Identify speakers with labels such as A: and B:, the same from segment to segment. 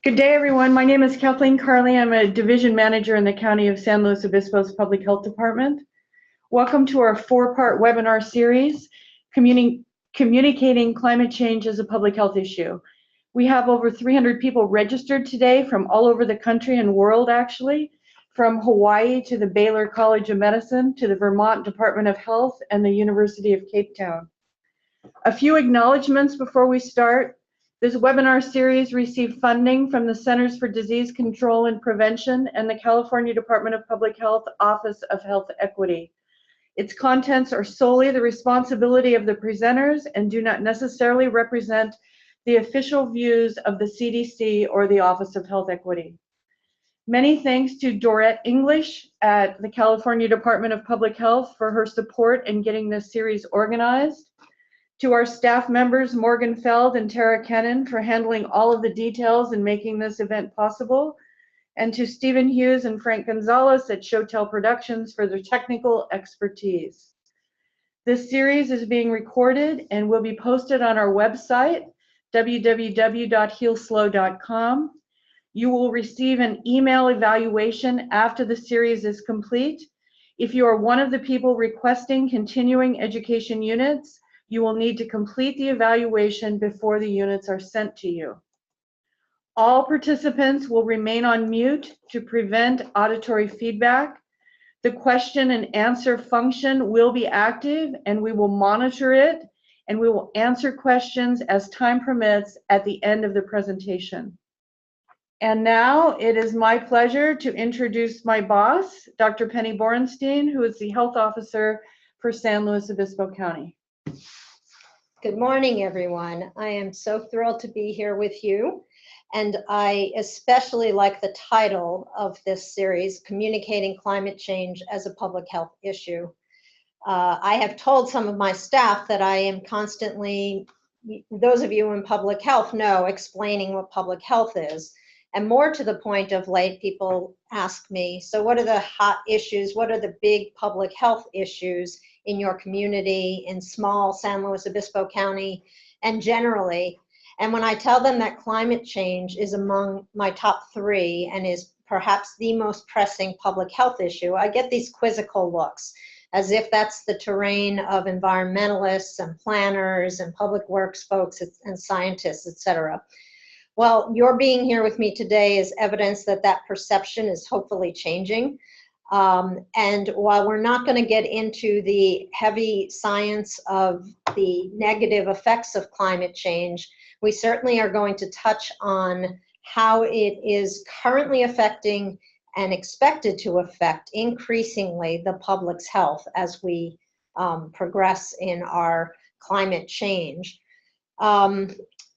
A: Good day, everyone. My name is Kathleen Carley. I'm a division manager in the County of San Luis Obispo's Public Health Department. Welcome to our four-part webinar series, Communicating Climate Change as a Public Health Issue. We have over 300 people registered today from all over the country and world, actually, from Hawaii to the Baylor College of Medicine to the Vermont Department of Health and the University of Cape Town. A few acknowledgements before we start. This webinar series received funding from the Centers for Disease Control and Prevention and the California Department of Public Health Office of Health Equity. Its contents are solely the responsibility of the presenters and do not necessarily represent the official views of the CDC or the Office of Health Equity. Many thanks to Dorette English at the California Department of Public Health for her support in getting this series organized. To our staff members, Morgan Feld and Tara Kennan, for handling all of the details and making this event possible. And to Stephen Hughes and Frank Gonzalez at Showtel Productions for their technical expertise. This series is being recorded and will be posted on our website, www.healslow.com. You will receive an email evaluation after the series is complete. If you are one of the people requesting continuing education units, you will need to complete the evaluation before the units are sent to you. All participants will remain on mute to prevent auditory feedback. The question and answer function will be active and we will monitor it, and we will answer questions as time permits at the end of the presentation. And now it is my pleasure to introduce my boss, Dr. Penny Borenstein, who is the health officer for San Luis Obispo County.
B: Good morning, everyone. I am so thrilled to be here with you, and I especially like the title of this series, Communicating Climate Change as a Public Health Issue. I have told some of my staff that I am constantly, those of you in public health know, explaining what public health is. And more to the point of late, people ask me, so what are the hot issues? What are the big public health issues in your community, in small San Luis Obispo County, and generally? And when I tell them that climate change is among my top three and is perhaps the most pressing public health issue, I get these quizzical looks, as if that's the terrain of environmentalists and planners and public works folks and scientists, etc. Well, your being here with me today is evidence that that perception is hopefully changing. And while we're not going to get into the heavy science of the negative effects of climate change, we certainly are going to touch on how it is currently affecting and expected to affect increasingly the public's health as we progress in our climate change.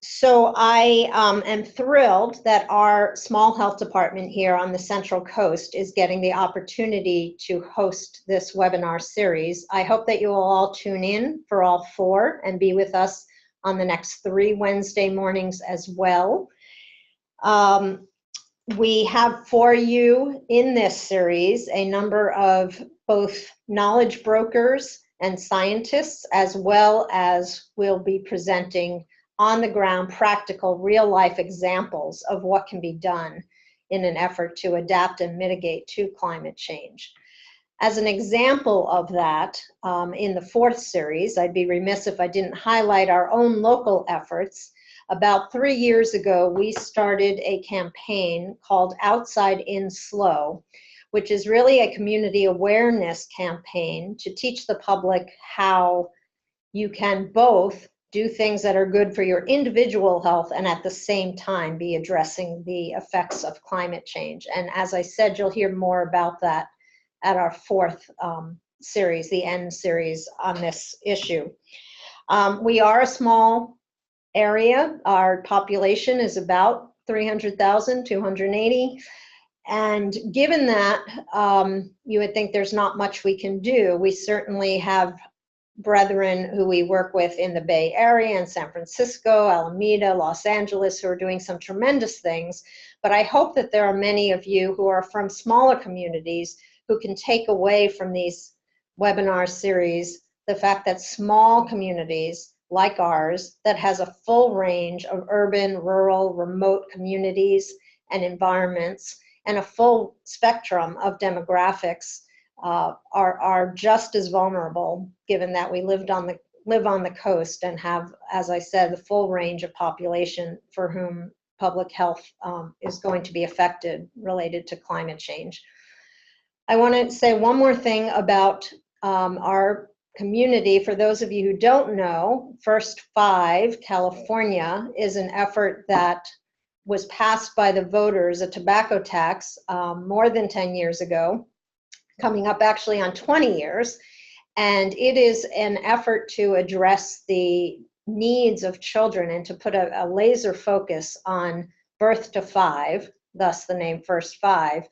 B: So I am thrilled that our small health department here on the Central Coast is getting the opportunity to host this webinar series. I hope that you will all tune in for all four and be with us on the next 3 Wednesday mornings as well. We have for you in this series a number of both knowledge brokers and scientists, as well as we'll be presenting on the ground, practical, real life examples of what can be done in an effort to adapt and mitigate to climate change. As an example of that, in the 4th series, I'd be remiss if I didn't highlight our own local efforts. About 3 years ago, we started a campaign called Outside In Slow, which is really a community awareness campaign to teach the public how you can both do things that are good for your individual health and at the same time be addressing the effects of climate change. And as I said, you'll hear more about that at our 4th series, the end series on this issue. We are a small area. Our population is about 300,000, 280. And given that, you would think there's not much we can do. We certainly have brethren who we work with in the Bay Area and San Francisco, Alameda, Los Angeles, who are doing some tremendous things. But I hope that there are many of you who are from smaller communities who can take away from these webinar series the fact that small communities like ours that has a full range of urban, rural, remote communities and environments, and a full spectrum of demographics, are just as vulnerable, given that we live on the coast and have, as I said, the full range of population for whom public health is going to be affected related to climate change. I want to say one more thing about our community. For those of you who don't know, First Five California is an effort that was passed by the voters, a tobacco tax, more than 10 years ago, coming up actually on 20 years. And it is an effort to address the needs of children and to put a laser focus on birth to 5, thus the name First Five.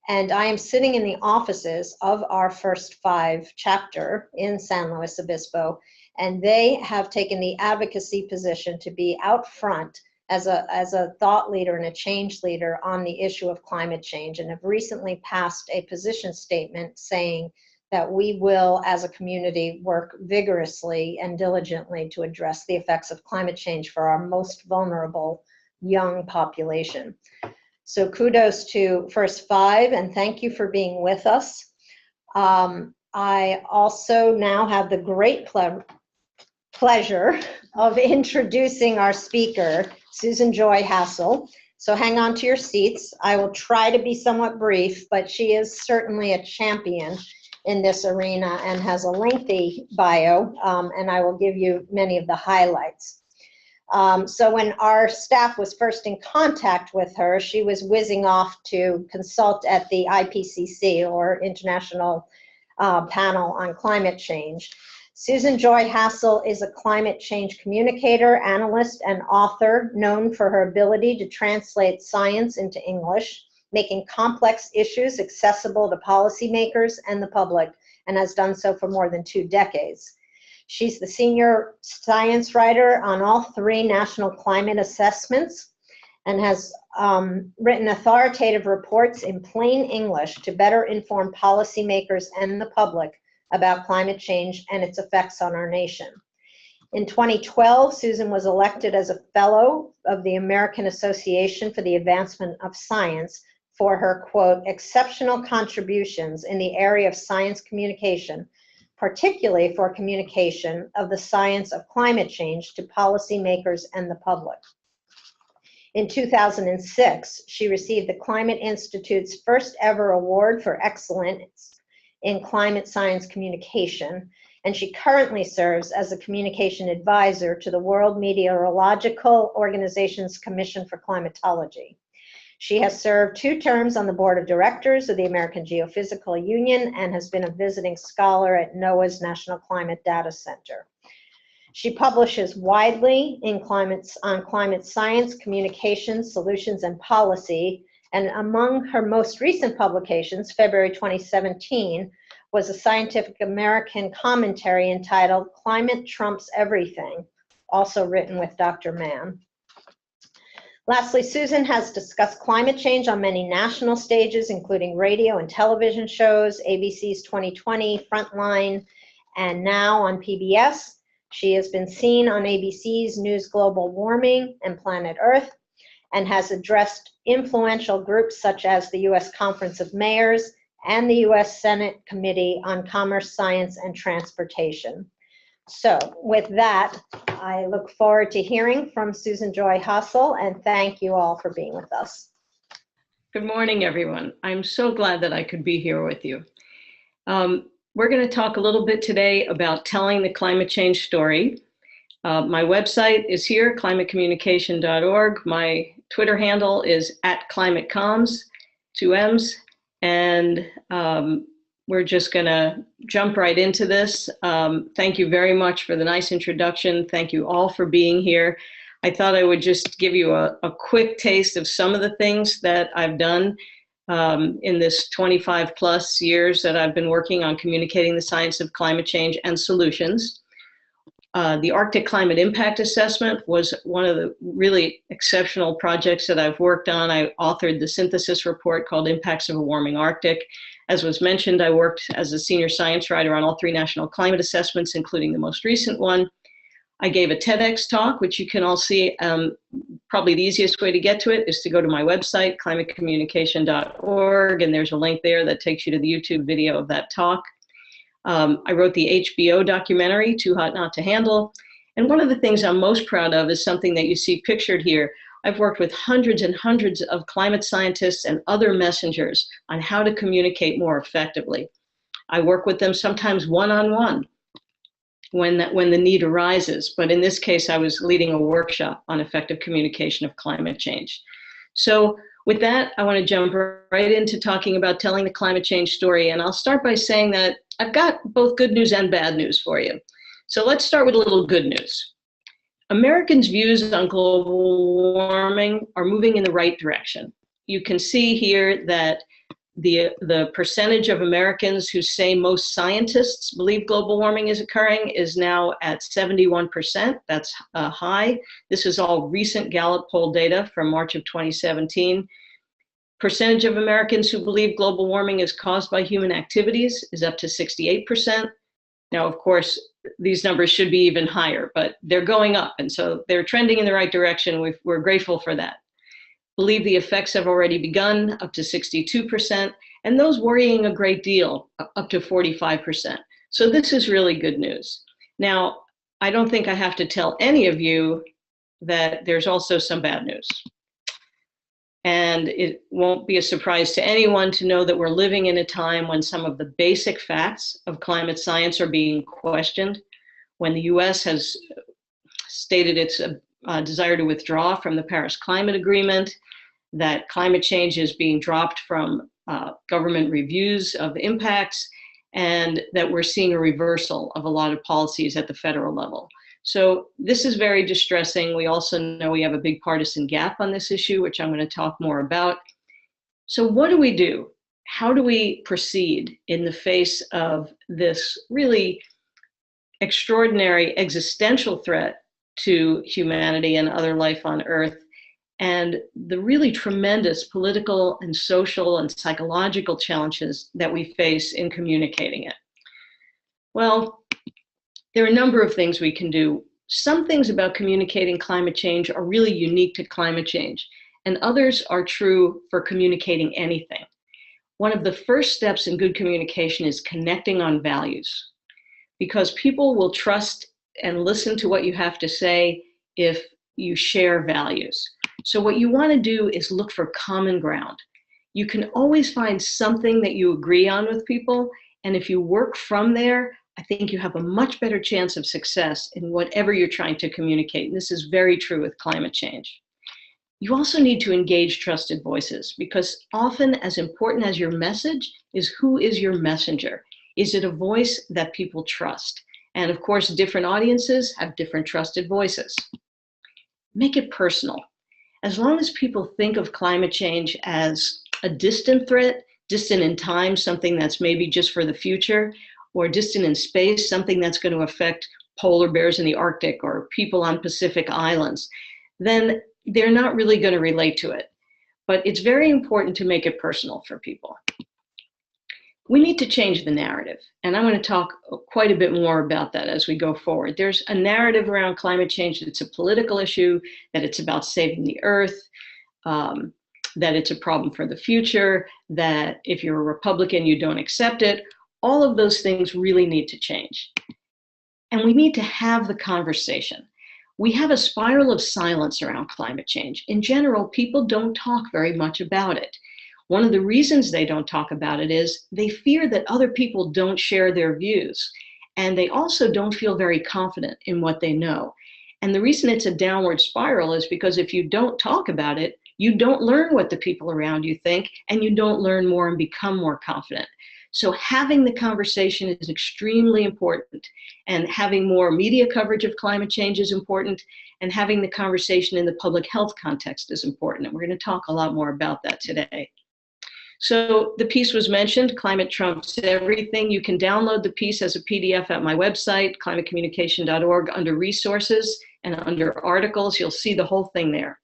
B: And I am sitting in the offices of our First Five chapter in San Luis Obispo, and they have taken the advocacy position to be out front as a thought leader and a change leader on the issue of climate change, and have recently passed a position statement saying that we will, as a community, work vigorously and diligently to address the effects of climate change for our most vulnerable young population. So kudos to First Five, and thank you for being with us. I also now have the great pleasure of introducing our speaker, Susan Joy Hassel. So hang on to your seats. I will try to be somewhat brief, but she is certainly a champion in this arena and has a lengthy bio, and I will give you many of the highlights. So when our staff was first in contact with her, she was whizzing off to consult at the IPCC, or International Panel on Climate Change. Susan Joy Hassel is a climate change communicator, analyst, and author known for her ability to translate science into English, making complex issues accessible to policymakers and the public, and has done so for more than 2 decades. She's the senior science writer on all 3 national climate assessments and has written authoritative reports in plain English to better inform policymakers and the public about climate change and its effects on our nation. In 2012, Susan was elected as a fellow of the American Association for the Advancement of Science for her, quote, exceptional contributions in the area of science communication, particularly for communication of the science of climate change to policymakers and the public. In 2006, she received the Climate Institute's first ever award for excellence in climate science communication, and she currently serves as a communication advisor to the World Meteorological Organization's Commission for Climatology. She has served 2 terms on the board of directors of the American Geophysical Union and has been a visiting scholar at NOAA's National Climate Data Center. She publishes widely on climate science, communication, solutions, and policy, and among her most recent publications, February 2017, was a Scientific American commentary entitled Climate Trumps Everything, also written with Dr. Mann. Lastly, Susan has discussed climate change on many national stages, including radio and television shows, ABC's 2020, Frontline, and now on PBS. She has been seen on ABC's News Global Warming and Planet Earth, and has addressed influential groups such as the U.S. Conference of Mayors and the U.S. Senate Committee on Commerce, Science, and Transportation. So with that, I look forward to hearing from Susan Joy Hassel, and thank you all for being with us.
C: Good morning, everyone. I'm so glad that I could be here with you. We're going to talk a little bit today about telling the climate change story. My website is here, climatecommunication.org. My Twitter handle is @climatecomms, 2 M's, and we're just going to jump right into this. Thank you very much for the nice introduction. Thank you all for being here. I thought I would just give you a quick taste of some of the things that I've done in this 25 plus years that I've been working on communicating the science of climate change and solutions. The Arctic Climate Impact Assessment was one of the really exceptional projects that I've worked on. I authored the synthesis report called Impacts of a Warming Arctic. As was mentioned, I worked as a senior science writer on all 3 national climate assessments, including the most recent one. I gave a TEDx talk, which you can all see. Probably the easiest way to get to it is to go to my website, climatecommunication.org, and there's a link there that takes you to the YouTube video of that talk. I wrote the HBO documentary, Too Hot Not to Handle. And one of the things I'm most proud of is something that you see pictured here. I've worked with hundreds and hundreds of climate scientists and other messengers on how to communicate more effectively. I work with them sometimes one-on-one when the need arises. But in this case, I was leading a workshop on effective communication of climate change. So with that, I want to jump right into talking about telling the climate change story. And I'll start by saying that I've got both good news and bad news for you. So let's start with a little good news. Americans' views on global warming are moving in the right direction. You can see here that the percentage of Americans who say most scientists believe global warming is occurring is now at 71%. That's high. This is all recent Gallup poll data from March of 2017. Percentage of Americans who believe global warming is caused by human activities is up to 68%. Now, of course, these numbers should be even higher, but they're going up. And so they're trending in the right direction. We're grateful for that. Believe the effects have already begun, up to 62%, and those worrying a great deal, up to 45%. So this is really good news. Now, I don't think I have to tell any of you that there's also some bad news. And it won't be a surprise to anyone to know that we're living in a time when some of the basic facts of climate science are being questioned, when the US has stated its desire to withdraw from the Paris Climate Agreement, that climate change is being dropped from government reviews of impacts, and that we're seeing a reversal of a lot of policies at the federal level. So this is very distressing. We also know we have a big partisan gap on this issue, which I'm going to talk more about. So what do we do? How do we proceed in the face of this really extraordinary existential threat to humanity and other life on Earth, and the really tremendous political and social and psychological challenges that we face in communicating it? Well, there are a number of things we can do. Some things about communicating climate change are really unique to climate change, and others are true for communicating anything. One of the first steps in good communication is connecting on values, because people will trust and listen to what you have to say if you share values. So what you want to do is look for common ground. You can always find something that you agree on with people, and if you work from there, I think you have a much better chance of success in whatever you're trying to communicate. And this is very true with climate change. You also need to engage trusted voices, because often as important as your message is who is your messenger. Is it a voice that people trust? And of course, different audiences have different trusted voices. Make it personal. As long as people think of climate change as a distant threat, distant in time, something that's maybe just for the future, or distant in space, something that's going to affect polar bears in the Arctic or people on Pacific islands, then they're not really going to relate to it. But it's very important to make it personal for people. We need to change the narrative, and I'm going to talk quite a bit more about that as we go forward. There's a narrative around climate change that it's a political issue, that it's about saving the Earth, that it's a problem for the future, that if you're a Republican, you don't accept it. All of those things really need to change. And we need to have the conversation. We have a spiral of silence around climate change. In general, people don't talk very much about it. One of the reasons they don't talk about it is they fear that other people don't share their views. And they also don't feel very confident in what they know. And the reason it's a downward spiral is because if you don't talk about it, you don't learn what the people around you think, and you don't learn more and become more confident. So having the conversation is extremely important, and having more media coverage of climate change is important, and having the conversation in the public health context is important. And we're going to talk a lot more about that today. So the piece was mentioned, Climate Trumps Everything. You can download the piece as a PDF at my website, climatecommunication.org, under resources, and under articles, you'll see the whole thing there.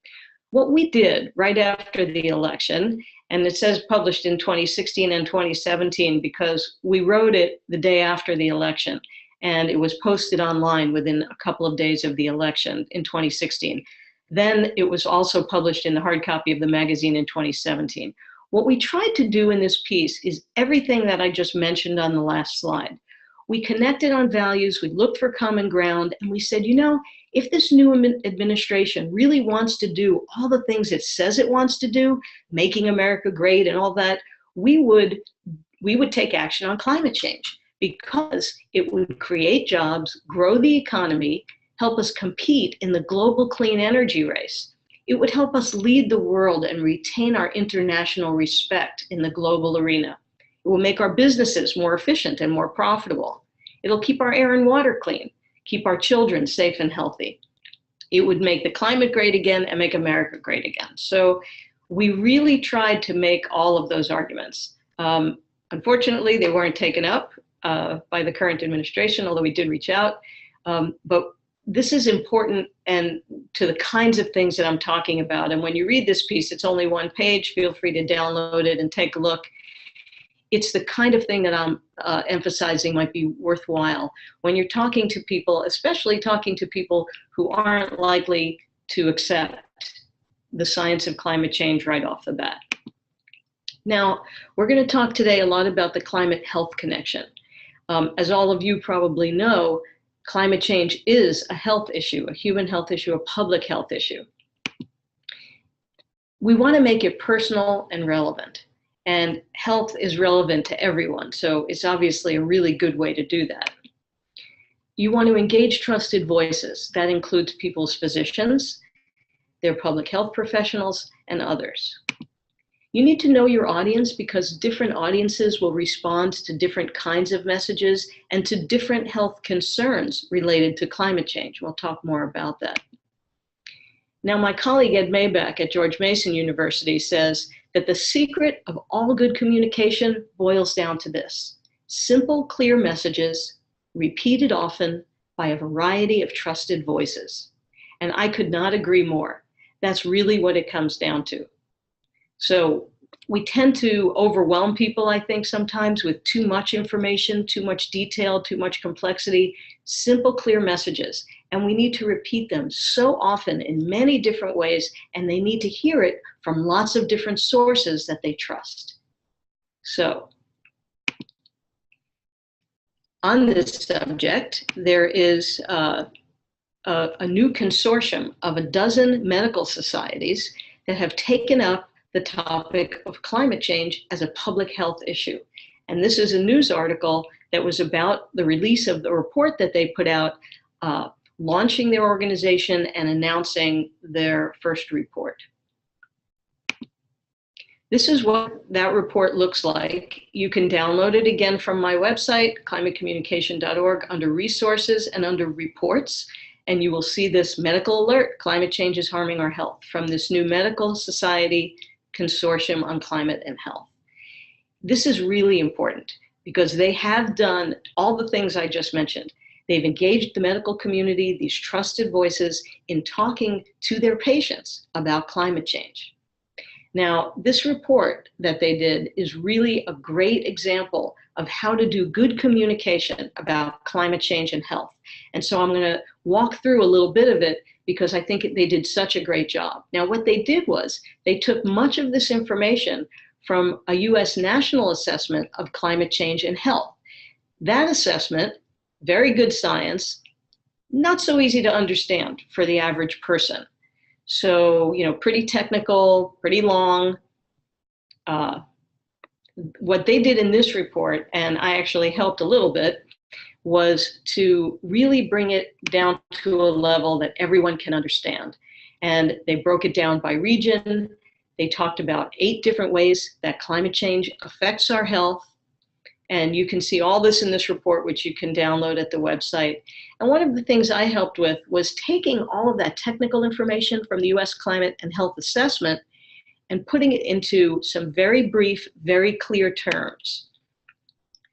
C: What we did right after the election, and it says published in 2016 and 2017 because we wrote it the day after the election, and it was posted online within a couple of days of the election in 2016. Then it was also published in the hard copy of the magazine in 2017. What we tried to do in this piece is everything that I just mentioned on the last slide. We connected on values, we looked for common ground, and we said, you know, if this new administration really wants to do all the things it says it wants to do, making America great and all that, we would take action on climate change, because it would create jobs, grow the economy, help us compete in the global clean energy race. It would help us lead the world and retain our international respect in the global arena. It will make our businesses more efficient and more profitable. It'll keep our air and water clean, keep our children safe and healthy. It would make the climate great again and make America great again. So we really tried to make all of those arguments. Unfortunately, they weren't taken up by the current administration, although we did reach out. But this is important and to the kinds of things that I'm talking about. And when you read this piece, it's only one page. Feel free to download it and take a look. It's the kind of thing that I'm emphasizing might be worthwhile when you're talking to people, especially talking to people who aren't likely to accept the science of climate change right off the bat. Now, we're going to talk today a lot about the climate health connection. As all of you probably know, climate change is a health issue, a human health issue, a public health issue. We want to make it personal and relevant, and health is relevant to everyone, so it's obviously a really good way to do that. You want to engage trusted voices. That includes people's physicians, their public health professionals, and others. You need to know your audience, because different audiences will respond to different kinds of messages and to different health concerns related to climate change. We'll talk more about that. Now, my colleague Ed Maybach at George Mason University says that the secret of all good communication boils down to this: simple, clear messages repeated often by a variety of trusted voices. And I could not agree more. That's really what it comes down to. So we tend to overwhelm people, I think, sometimes with too much information, too much detail, too much complexity. Simple, clear messages. And we need to repeat them so often in many different ways, and they need to hear it from lots of different sources that they trust. So on this subject, there is a new consortium of a dozen medical societies that have taken up the topic of climate change as a public health issue. And this is a news article that was about the release of the report that they put out, launching their organization and announcing their first report. This is what that report looks like. You can download it again from my website, climatecommunication.org, under resources and under reports. And you will see this medical alert: climate change is harming our health, from this new medical society consortium on climate and health. This is really important because they have done all the things I just mentioned. They've engaged the medical community, these trusted voices, in talking to their patients about climate change. Now, this report that they did is really a great example of how to do good communication about climate change and health. And so I'm going to walk through a little bit of it because I think they did such a great job. Now, what they did was they took much of this information from a US national assessment of climate change and health. That assessment, very good science, not so easy to understand for the average person. So, pretty technical, pretty long. What they did in this report, and I actually helped a little bit, was to really bring it down to a level that everyone can understand. And they broke it down by region. They talked about 8 different ways that climate change affects our health. And you can see all this in this report, which you can download at the website. And one of the things I helped with was taking all of that technical information from the US Climate and Health Assessment and putting it into some very brief, very clear terms.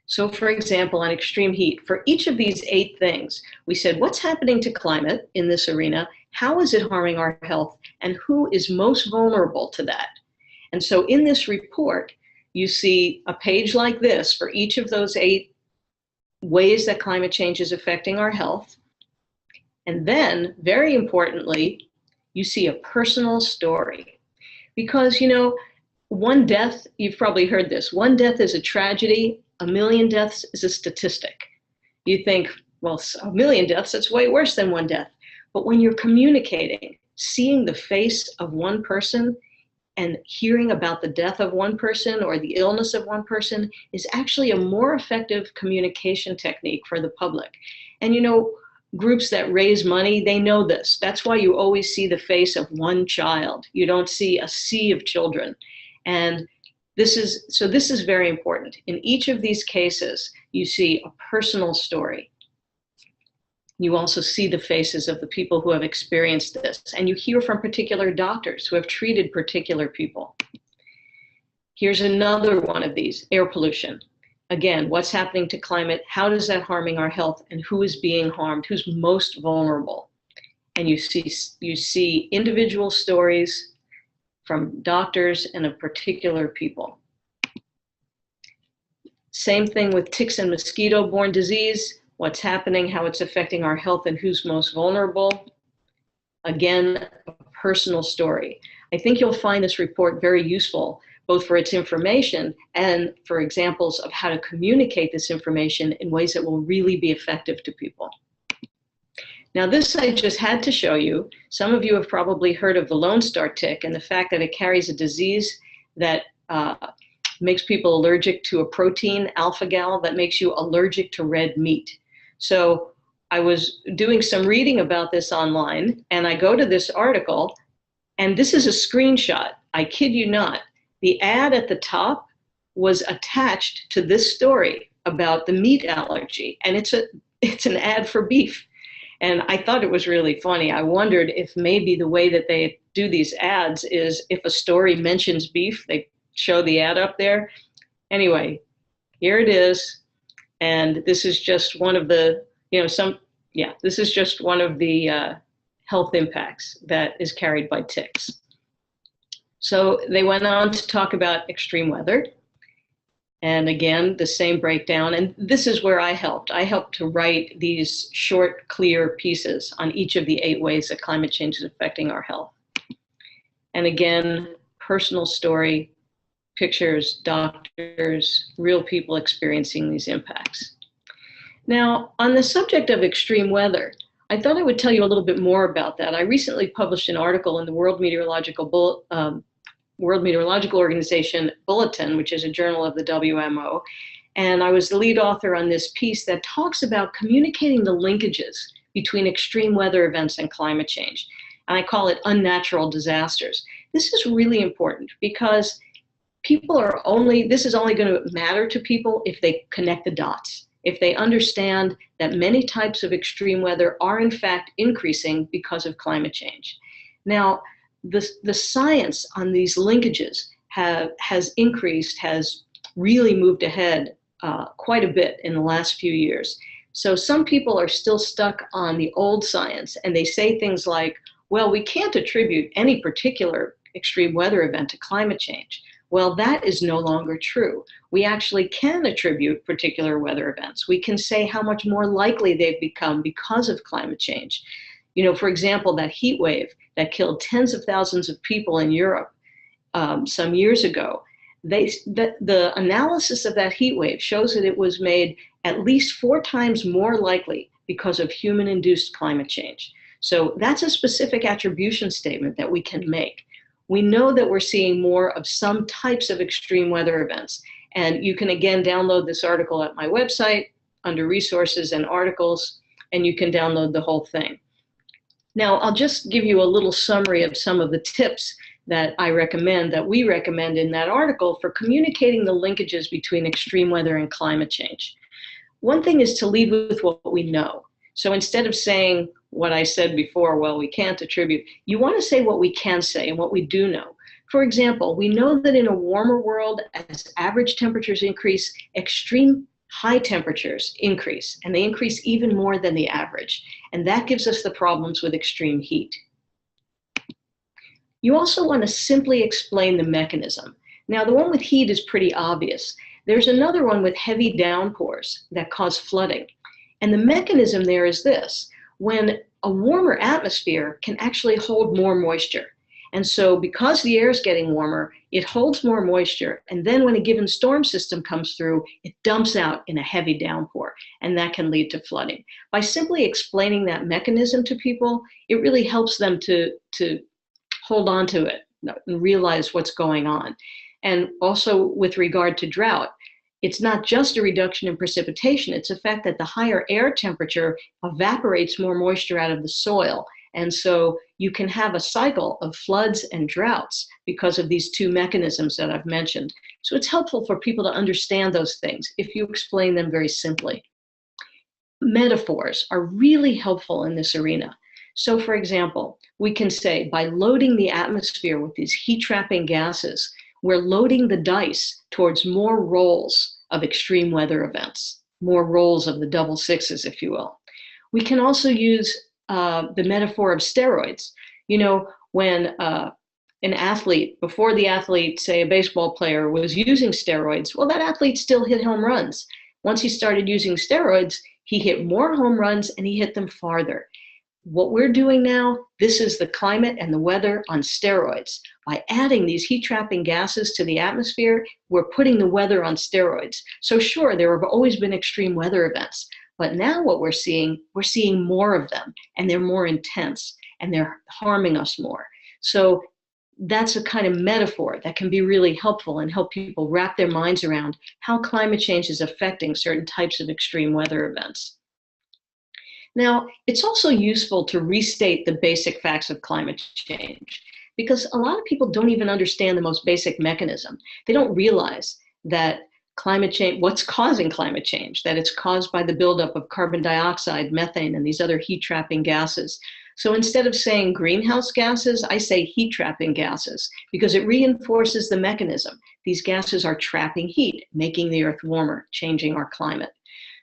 C: So for example, on extreme heat, for each of these 8 things, we said, what's happening to climate in this arena? How is it harming our health? And who is most vulnerable to that? And so in this report, you see a page like this for each of those 8 ways that climate change is affecting our health. And then, very importantly, you see a personal story. Because, one death, you've probably heard this, one death is a tragedy, a million deaths is a statistic. You think, well, a million deaths, that's way worse than one death. But when you're communicating, seeing the face of one person and hearing about the death of one person or the illness of one person is actually a more effective communication technique for the public. And groups that raise money, they know this. That's why you always see the face of one child. You don't see a sea of children. And this is very important. In each of these cases, you see a personal story. You also see the faces of the people who have experienced this, and you hear from particular doctors who have treated particular people. Here's another one of these, air pollution. Again, what's happening to climate? How is that harming our health? And who is being harmed? Who's most vulnerable? And you see individual stories from doctors and of particular people. Same thing with ticks and mosquito-borne disease. What's happening, how it's affecting our health, and who's most vulnerable. Again, a personal story. I think you'll find this report very useful, both for its information and for examples of how to communicate this information in ways that will really be effective to people. Now, this I just had to show you. Some of you have probably heard of the Lone Star tick and the fact that it carries a disease that makes people allergic to a protein, alpha-gal, that makes you allergic to red meat. So I was doing some reading about this online, and I go to this article, and this is a screenshot. I kid you not. The ad at the top was attached to this story about the meat allergy, and it's an ad for beef. And I thought it was really funny. I wondered if maybe the way that they do these ads is if a story mentions beef, they show the ad up there. Anyway, here it is. And this is just one of the, this is just one of the health impacts that is carried by ticks. So they went on to talk about extreme weather. And again, the same breakdown. And this is where I helped. I helped to write these short, clear pieces on each of the 8 ways that climate change is affecting our health. And again, personal story, pictures, doctors, real people experiencing these impacts. Now, on the subject of extreme weather, I thought I would tell you a little bit more about that. I recently published an article in the World Meteorological Organization Bulletin, which is a journal of the WMO, and I was the lead author on this piece that talks about communicating the linkages between extreme weather events and climate change. And I call it unnatural disasters. This is really important because this is only going to matter to people if they connect the dots, if they understand that many types of extreme weather are in fact increasing because of climate change. Now, the science on these linkages has really moved ahead quite a bit in the last few years. So some people are still stuck on the old science, and they say things like, well, we can't attribute any particular extreme weather event to climate change. Well, that is no longer true. We actually can attribute particular weather events. We can say how much more likely they've become because of climate change. For example, that heat wave that killed tens of thousands of people in Europe some years ago, the analysis of that heat wave shows that it was made at least 4 times more likely because of human-induced climate change. So that's a specific attribution statement that we can make. We know that we're seeing more of some types of extreme weather events. And you can again download this article at my website under resources and articles, and you can download the whole thing. Now, I'll just give you a little summary of some of the tips that we recommend in that article for communicating the linkages between extreme weather and climate change. One thing is to lead with what we know. So instead of saying what I said before, well, we can't attribute, you want to say what we can say and what we do know. For example, we know that in a warmer world, as average temperatures increase, extreme high temperatures increase, and they increase even more than the average. And that gives us the problems with extreme heat. You also want to simply explain the mechanism. Now, the one with heat is pretty obvious. There's another one with heavy downpours that cause flooding. And the mechanism there is this: when a warmer atmosphere can actually hold more moisture. And so because the air is getting warmer, it holds more moisture. And then when a given storm system comes through, it dumps out in a heavy downpour, and that can lead to flooding. By simply explaining that mechanism to people, it really helps them to hold on to it and realize what's going on. And also with regard to drought, it's not just a reduction in precipitation, it's the fact that the higher air temperature evaporates more moisture out of the soil. And so you can have a cycle of floods and droughts because of these two mechanisms that I've mentioned. So it's helpful for people to understand those things if you explain them very simply. Metaphors are really helpful in this arena. So for example, we can say by loading the atmosphere with these heat-trapping gases, we're loading the dice towards more rolls of extreme weather events, more rolls of the double sixes, if you will. We can also use the metaphor of steroids. You know, when an athlete, before the athlete, say a baseball player, was using steroids, well, that athlete still hit home runs. Once he started using steroids, he hit more home runs and he hit them farther. What we're doing now, this is the climate and the weather on steroids. By adding these heat-trapping gases to the atmosphere, we're putting the weather on steroids. So sure, there have always been extreme weather events, but now what we're seeing more of them, and they're more intense, and they're harming us more. So that's a kind of metaphor that can be really helpful and help people wrap their minds around how climate change is affecting certain types of extreme weather events. Now, it's also useful to restate the basic facts of climate change, because a lot of people don't even understand the most basic mechanism. They don't realize that climate change, what's causing climate change, that it's caused by the buildup of carbon dioxide, methane, and these other heat-trapping gases. So instead of saying greenhouse gases, I say heat-trapping gases, because it reinforces the mechanism. These gases are trapping heat, making the earth warmer, changing our climate.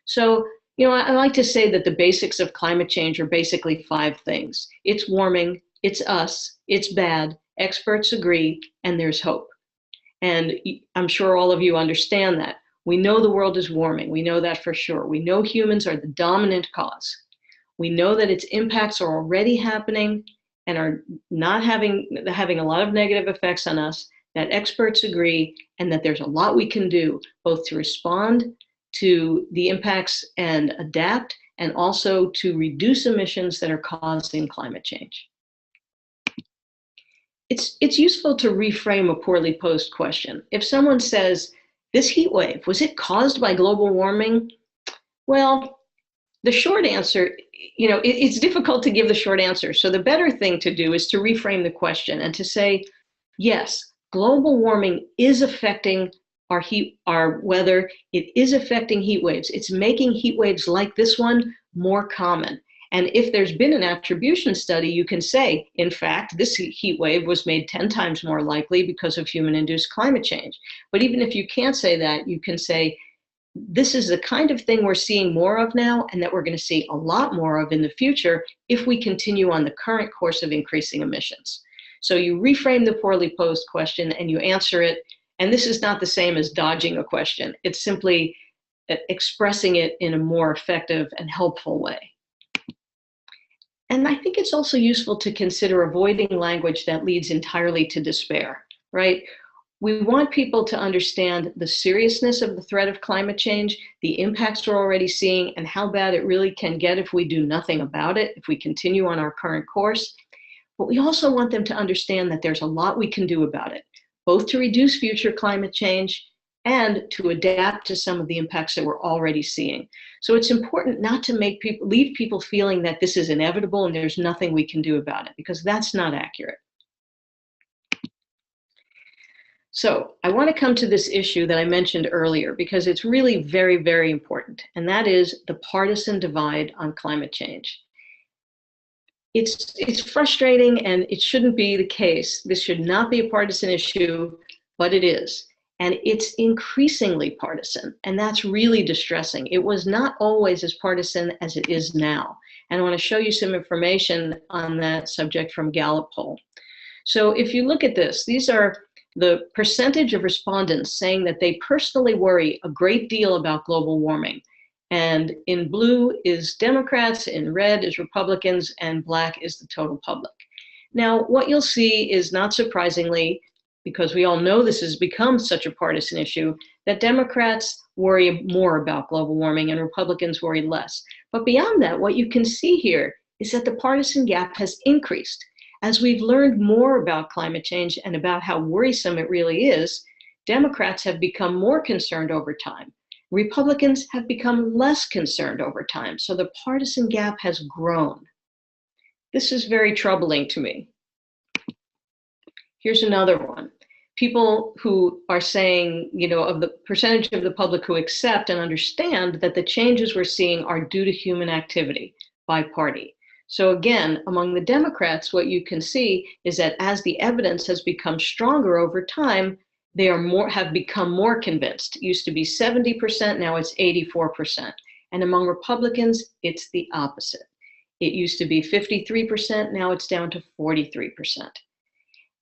C: So, you know, I like to say that the basics of climate change are basically 5 things. It's warming, it's us, it's bad, experts agree, and there's hope. And I'm sure all of you understand that. We know the world is warming. We know that for sure. We know humans are the dominant cause. We know that its impacts are already happening and are not having a lot of negative effects on us, that experts agree, and that there's a lot we can do both to respond to the impacts and adapt, and also to reduce emissions that are causing climate change. It's useful to reframe a poorly posed question. If someone says, this heat wave, was it caused by global warming? Well, the short answer, you know, it's difficult to give the short answer. So the better thing to do is to reframe the question and to say, yes, global warming is affecting our weather. It is affecting heat waves. It's making heat waves like this one more common. And if there's been an attribution study, you can say, in fact, this heat wave was made 10 times more likely because of human-induced climate change. But even if you can't say that, you can say, this is the kind of thing we're seeing more of now, and that we're going to see a lot more of in the future if we continue on the current course of increasing emissions. So you reframe the poorly posed question and you answer it. And this is not the same as dodging a question. It's simply expressing it in a more effective and helpful way. And I think it's also useful to consider avoiding language that leads entirely to despair, right? We want people to understand the seriousness of the threat of climate change, the impacts we're already seeing, and how bad it really can get if we do nothing about it, if we continue on our current course. But we also want them to understand that there's a lot we can do about it, both to reduce future climate change and to adapt to some of the impacts that we're already seeing. So it's important not to leave people feeling that this is inevitable and there's nothing we can do about it, because that's not accurate. So I want to come to this issue that I mentioned earlier, because it's really very, very important, and that is the partisan divide on climate change. It's frustrating, and it shouldn't be the case. This should not be a partisan issue, but it is. And it's increasingly partisan, and that's really distressing. It was not always as partisan as it is now. And I want to show you some information on that subject from Gallup poll. So if you look at this, these are the percentage of respondents saying that they personally worry a great deal about global warming. And in blue is Democrats, in red is Republicans, and black is the total public. Now, what you'll see is, not surprisingly, because we all know this has become such a partisan issue, that Democrats worry more about global warming and Republicans worry less. But beyond that, what you can see here is that the partisan gap has increased. As we've learned more about climate change and about how worrisome it really is, Democrats have become more concerned over time. Republicans have become less concerned over time. So the partisan gap has grown. This is very troubling to me. Here's another one. People who are saying, of the percentage of the public who accept and understand that the changes we're seeing are due to human activity by party. So again, among the Democrats, what you can see is that as the evidence has become stronger over time, they have become more convinced. It used to be 70%, now it's 84%. And among Republicans, it's the opposite. It used to be 53%, now it's down to 43%.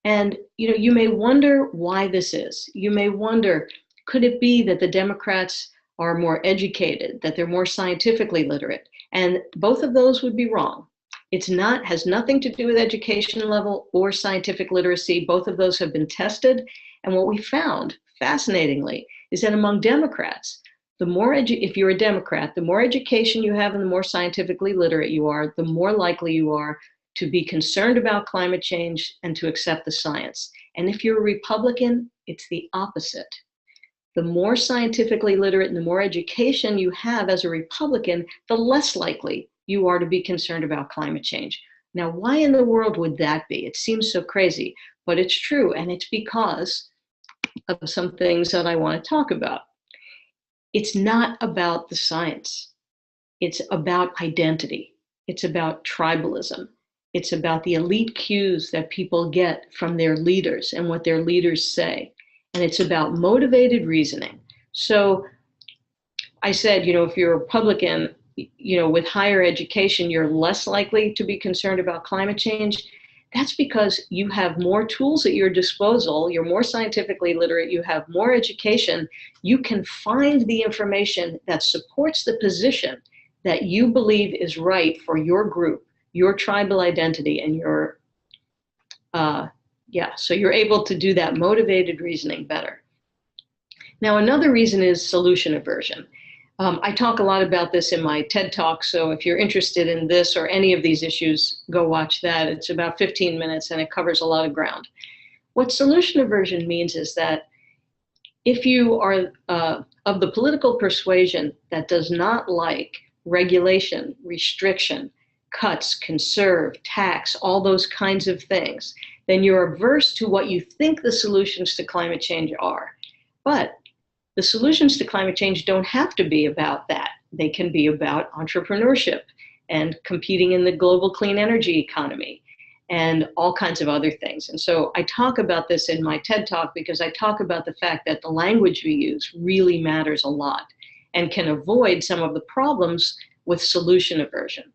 C: And you may wonder why this is. You may wonder, could it be that the Democrats are more educated, that they're more scientifically literate? And both of those would be wrong. Has nothing to do with education level or scientific literacy. Both of those have been tested. And what we found, fascinatingly, is that among Democrats, if you're a Democrat, the more education you have and the more scientifically literate you are, the more likely you are to be concerned about climate change and to accept the science. And if you're a Republican, it's the opposite. The more scientifically literate and the more education you have as a Republican, the less likely you are to be concerned about climate change. Now, why in the world would that be? It seems so crazy, but it's true, and it's because of some things that I want to talk about. It's not about the science. It's about identity. It's about tribalism. It's about the elite cues that people get from their leaders and what their leaders say. And it's about motivated reasoning. So I said, if you're a Republican, with higher education, you're less likely to be concerned about climate change. That's because you have more tools at your disposal. You're more scientifically literate. You have more education. You can find the information that supports the position that you believe is right for your group, your tribal identity, and so you're able to do that motivated reasoning better. Now, another reason is solution aversion. I talk a lot about this in my TED Talk, so if you're interested in this or any of these issues, go watch that. It's about 15 minutes and it covers a lot of ground. What solution aversion means is that if you are of the political persuasion that does not like regulation, restriction, cuts, conserve, tax, all those kinds of things, then you're averse to what you think the solutions to climate change are. But the solutions to climate change don't have to be about that. They can be about entrepreneurship and competing in the global clean energy economy and all kinds of other things. And so I talk about this in my TED Talk because I talk about the fact that the language we use really matters a lot and can avoid some of the problems with solution aversion.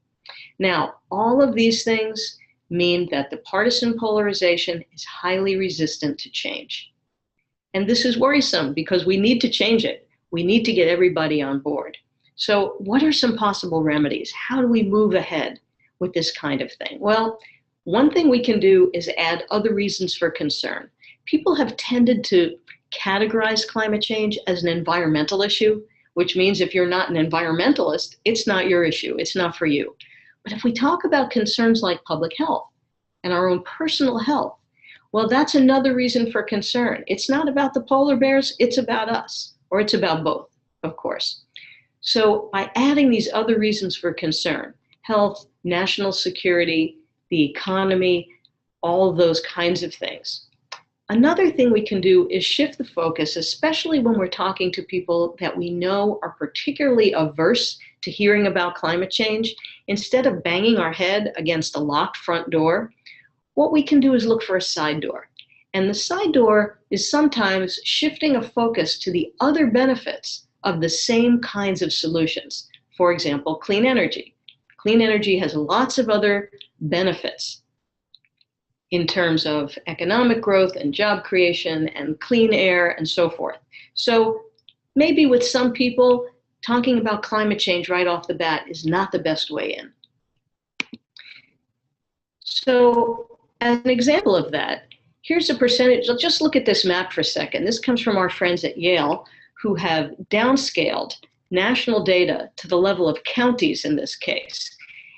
C: Now, all of these things mean that the partisan polarization is highly resistant to change. And this is worrisome because we need to change it. We need to get everybody on board. So what are some possible remedies? How do we move ahead with this kind of thing? Well, one thing we can do is add other reasons for concern. People have tended to categorize climate change as an environmental issue, which means if you're not an environmentalist, it's not your issue. It's not for you. But if we talk about concerns like public health and our own personal health, well, that's another reason for concern. It's not about the polar bears, it's about us, or it's about both, of course. So by adding these other reasons for concern, health, national security, the economy, all of those kinds of things. Another thing we can do is shift the focus, especially when we're talking to people that we know are particularly averse to hearing about climate change. Instead of banging our head against a locked front door, what we can do is look for a side door. And the side door is sometimes shifting a focus to the other benefits of the same kinds of solutions. For example, clean energy. Clean energy has lots of other benefits. in terms of economic growth and job creation and clean air and so forth. So maybe with some people, talking about climate change right off the bat is not the best way in. So as an example of that, here's a percentage. Just look at this map for a second. This comes from our friends at Yale, who have downscaled national data to the level of counties in this case.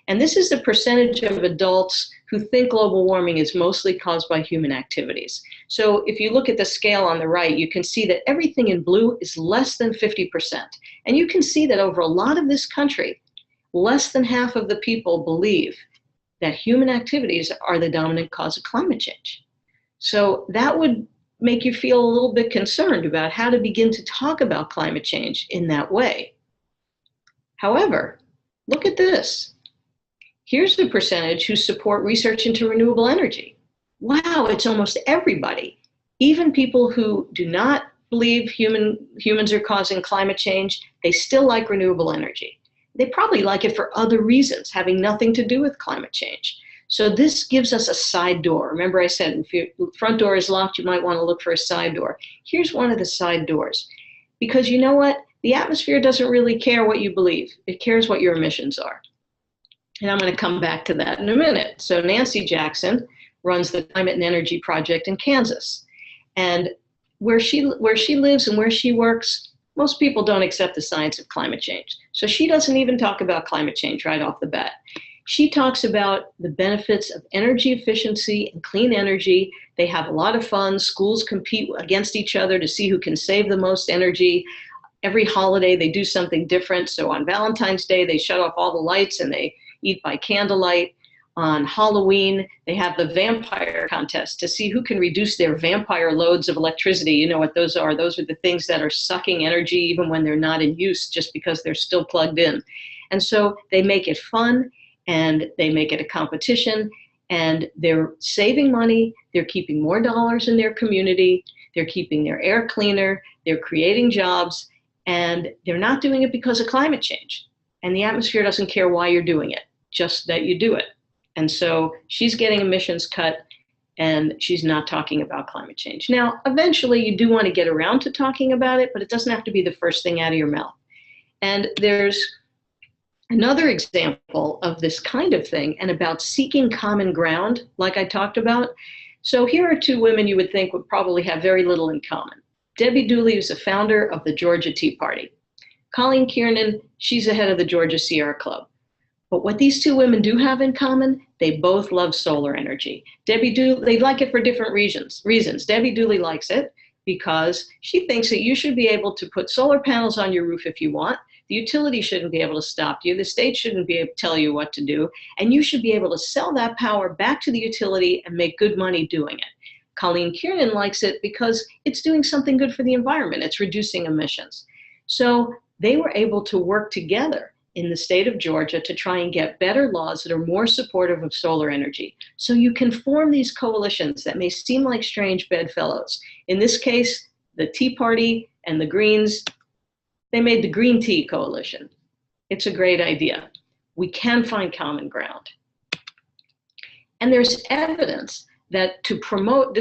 C: And this is the percentage of adults who think global warming is mostly caused by human activities. So if you look at the scale on the right, you can see that everything in blue is less than 50%. And you can see that over a lot of this country, less than half of the people believe that human activities are the dominant cause of climate change. So that would make you feel a little bit concerned about how to begin to talk about climate change in that way. However, look at this. Here's the percentage who support research into renewable energy. Wow, it's almost everybody. Even people who do not believe humans are causing climate change, they still like renewable energy. They probably like it for other reasons, having nothing to do with climate change. So this gives us a side door. Remember I said if your front door is locked, you might want to look for a side door. Here's one of the side doors. Because you know what? The atmosphere doesn't really care what you believe. It cares what your emissions are. And I'm going to come back to that in a minute. So Nancy Jackson runs the Climate and Energy Project in Kansas. And where she lives and where she works, most people don't accept the science of climate change. So she doesn't even talk about climate change right off the bat. She talks about the benefits of energy efficiency and clean energy. They have a lot of fun. Schools compete against each other to see who can save the most energy. Every holiday, they do something different. So on Valentine's Day, they shut off all the lights and they eat by candlelight. On Halloween, they have the vampire contest to see who can reduce their vampire loads of electricity. You know what those are. Those are the things that are sucking energy even when they're not in use, just because they're still plugged in. And so they make it fun and they make it a competition, and they're saving money. They're keeping more dollars in their community. They're keeping their air cleaner. They're creating jobs, and they're not doing it because of climate change. And the atmosphere doesn't care why you're doing it, just that you do it. And so she's getting emissions cut, and she's not talking about climate change. Now, eventually you do want to get around to talking about it, but it doesn't have to be the first thing out of your mouth. And there's another example of this kind of thing and about seeking common ground, like I talked about. So here are two women you would think would probably have very little in common. Debbie Dooley is the founder of the Georgia Tea Party. Colleen Kiernan, she's the head of the Georgia Sierra Club. But what these two women do have in common, they both love solar energy. Debbie Dooley, they like it for different reasons. Debbie Dooley likes it because she thinks that you should be able to put solar panels on your roof if you want. The utility shouldn't be able to stop you. The state shouldn't be able to tell you what to do. And you should be able to sell that power back to the utility and make good money doing it. Colleen Kiernan likes it because it's doing something good for the environment. It's reducing emissions. So they were able to work together in the state of Georgia to try and get better laws that are more supportive of solar energy. So you can form these coalitions that may seem like strange bedfellows. In this case, the Tea Party and the Greens, they made the Green Tea Coalition. It's a great idea. We can find common ground. And there's evidence that to promote,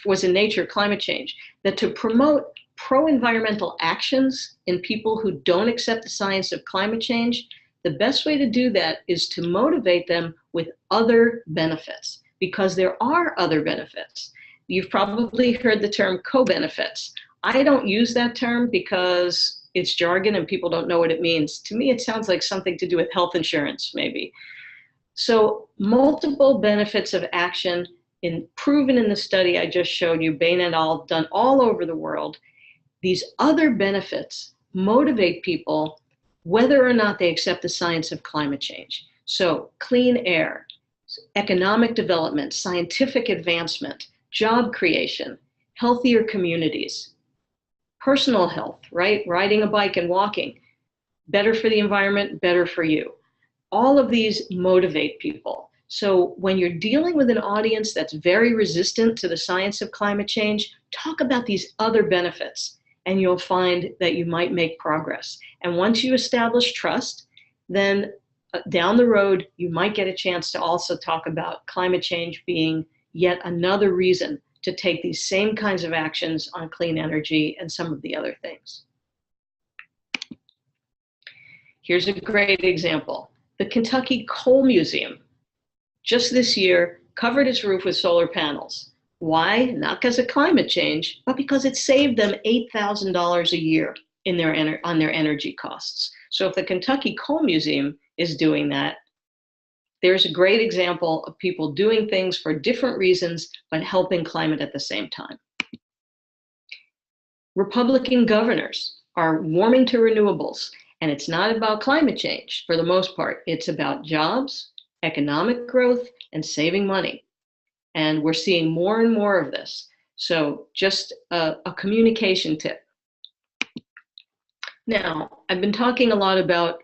C: was in Nature Climate Change, that to promote pro-environmental actions in people who don't accept the science of climate change, the best way to do that is to motivate them with other benefits, because there are other benefits. You've probably heard the term co-benefits. I don't use that term because it's jargon and people don't know what it means. To me, it sounds like something to do with health insurance, maybe. So multiple benefits of action proven in the study I just showed you, Bain et al., done all over the world. These other benefits motivate people whether or not they accept the science of climate change. So clean air, economic development, scientific advancement, job creation, healthier communities, personal health, right? Riding a bike and walking, better for the environment, better for you. All of these motivate people. So when you're dealing with an audience that's very resistant to the science of climate change, talk about these other benefits, and you'll find that you might make progress. And once you establish trust, then down the road, you might get a chance to also talk about climate change being yet another reason to take these same kinds of actions on clean energy and some of the other things. Here's a great example. The Kentucky Coal Museum, just this year, covered its roof with solar panels. Why? Not because of climate change, but because it saved them $8,000 a year on their energy costs. So if the Kentucky Coal Museum is doing that, there's a great example of people doing things for different reasons, but helping climate at the same time. Republican governors are warming to renewables, and it's not about climate change for the most part. It's about jobs, economic growth, and saving money. And we're seeing more and more of this. So just a communication tip. Now, I've been talking a lot about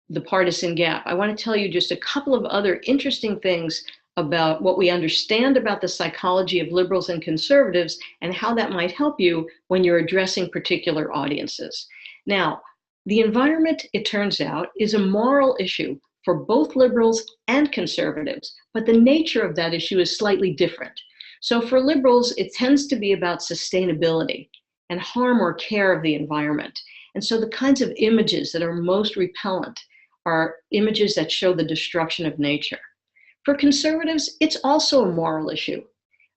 C: the partisan gap. I want to tell you just a couple of other interesting things about what we understand about the psychology of liberals and conservatives and how that might help you when you're addressing particular audiences. Now, the environment, it turns out, is a moral issue for both liberals and conservatives, but the nature of that issue is slightly different. So for liberals, it tends to be about sustainability and harm or care of the environment. And so the kinds of images that are most repellent are images that show the destruction of nature. For conservatives, it's also a moral issue,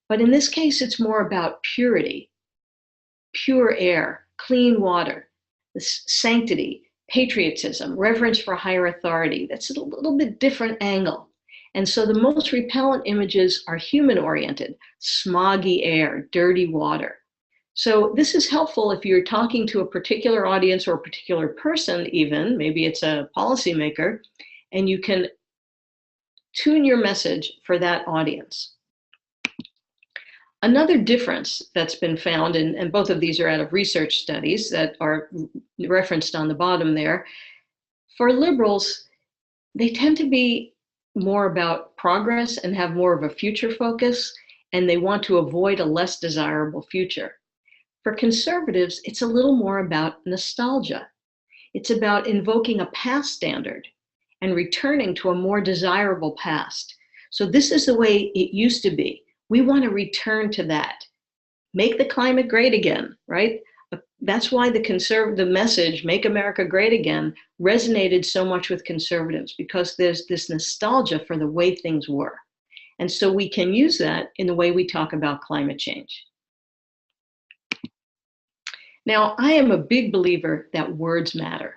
C: but in this case, it's more about purity, pure air, clean water, the sanctity, patriotism, reverence for higher authority. That's a little bit different angle. And so the most repellent images are human-oriented, smoggy air, dirty water. So this is helpful if you're talking to a particular audience or a particular person even, maybe it's a policymaker, and you can tune your message for that audience. Another difference that's been found, and both of these are out of research studies that are referenced on the bottom there, for liberals, they tend to be more about progress and have more of a future focus, and they want to avoid a less desirable future. For conservatives, it's a little more about nostalgia. It's about invoking a past standard and returning to a more desirable past. So this is the way it used to be. We want to return to that. Make the climate great again, right? That's why the message, Make America Great Again, resonated so much with conservatives, because there's this nostalgia for the way things were. And so we can use that in the way we talk about climate change. Now, I am a big believer that words matter.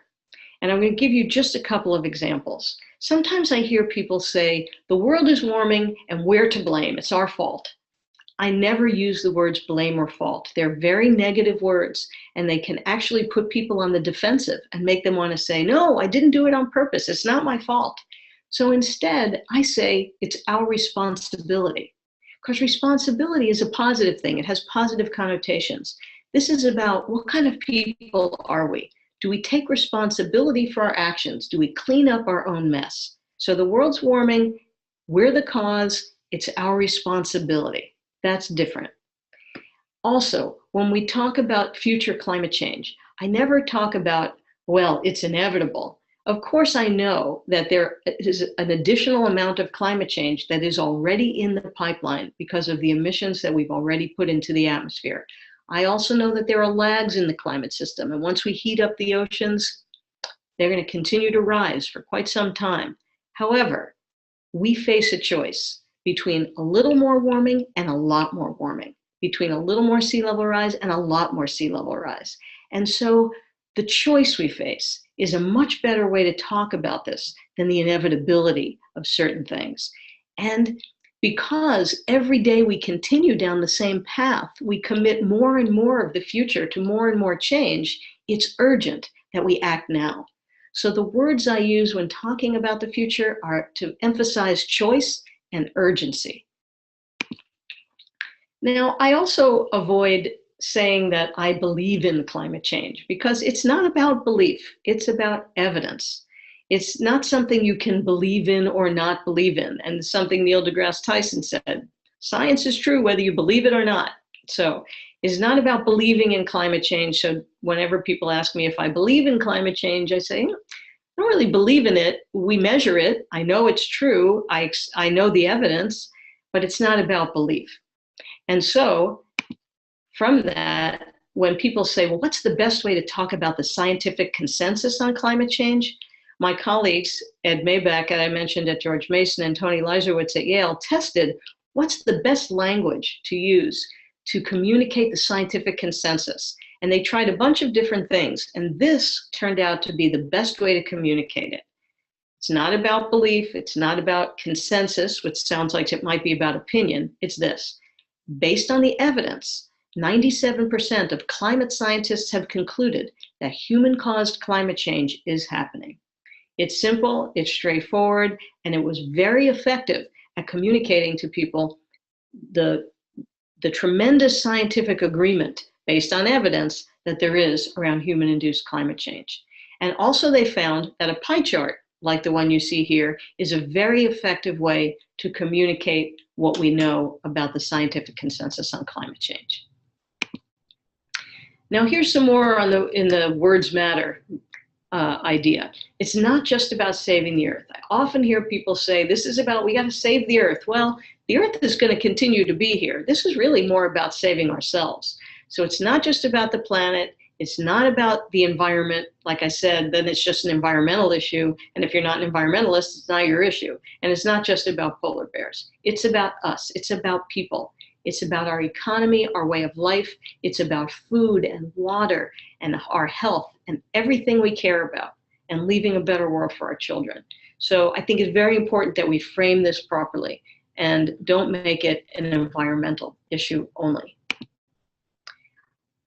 C: And I'm going to give you just a couple of examples. Sometimes I hear people say, the world is warming and we're to blame. It's our fault. I never use the words blame or fault. They're very negative words, and they can actually put people on the defensive and make them want to say, no, I didn't do it on purpose. It's not my fault. So instead, I say it's our responsibility, because responsibility is a positive thing. It has positive connotations. This is about what kind of people are we? Do we take responsibility for our actions? Do we clean up our own mess? So the world's warming, we're the cause, it's our responsibility. That's different. Also, when we talk about future climate change, I never talk about, well, it's inevitable. Of course, I know that there is an additional amount of climate change that is already in the pipeline because of the emissions that we've already put into the atmosphere. I also know that there are lags in the climate system, and once we heat up the oceans, they're going to continue to rise for quite some time. However, we face a choice between a little more warming and a lot more warming, between a little more sea level rise and a lot more sea level rise. And so the choice we face is a much better way to talk about this than the inevitability of certain things. And because every day we continue down the same path, we commit more and more of the future to more and more change, it's urgent that we act now. So the words I use when talking about the future are to emphasize choice and urgency. Now, I also avoid saying that I believe in climate change, because it's not about belief, it's about evidence. It's not something you can believe in or not believe in. And something Neil deGrasse Tyson said, science is true whether you believe it or not. So it's not about believing in climate change. So whenever people ask me if I believe in climate change, I say, I don't really believe in it. We measure it. I know it's true. I know the evidence, but it's not about belief. And so from that, when people say, well, what's the best way to talk about the scientific consensus on climate change? My colleagues, Ed Maybach, that I mentioned at George Mason, and Tony Leiserowitz at Yale, tested what's the best language to use to communicate the scientific consensus. And they tried a bunch of different things, and this turned out to be the best way to communicate it. It's not about belief, it's not about consensus, which sounds like it might be about opinion. It's this: based on the evidence, 97% of climate scientists have concluded that human-caused climate change is happening. It's simple, it's straightforward, and it was very effective at communicating to people the tremendous scientific agreement based on evidence that there is around human-induced climate change. And also they found that a pie chart, like the one you see here, is a very effective way to communicate what we know about the scientific consensus on climate change. Now here's some more on in the words matter idea. It's not just about saving the earth. I often hear people say, this is about, we got to save the earth. Well, the earth is going to continue to be here. This is really more about saving ourselves. So it's not just about the planet. It's not about the environment. Like I said, then it's just an environmental issue. And if you're not an environmentalist, it's not your issue. And it's not just about polar bears. It's about us. It's about people. It's about our economy, our way of life. It's about food and water and our health and everything we care about, and leaving a better world for our children. So I think it's very important that we frame this properly and don't make it an environmental issue only.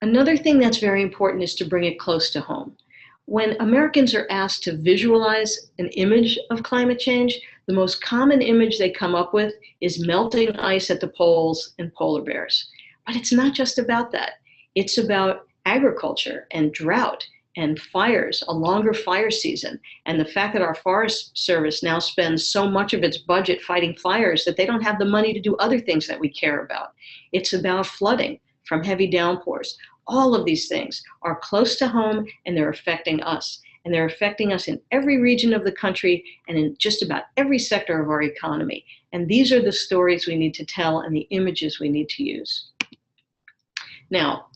C: Another thing that's very important is to bring it close to home. When Americans are asked to visualize an image of climate change, the most common image they come up with is melting ice at the poles and polar bears. But it's not just about that. It's about agriculture and drought and fires, a longer fire season, and the fact that our Forest Service now spends so much of its budget fighting fires that they don't have the money to do other things that we care about. It's about flooding from heavy downpours. All of these things are close to home, and they're affecting us. And they're affecting us in every region of the country and in just about every sector of our economy. And these are the stories we need to tell and the images we need to use. Now,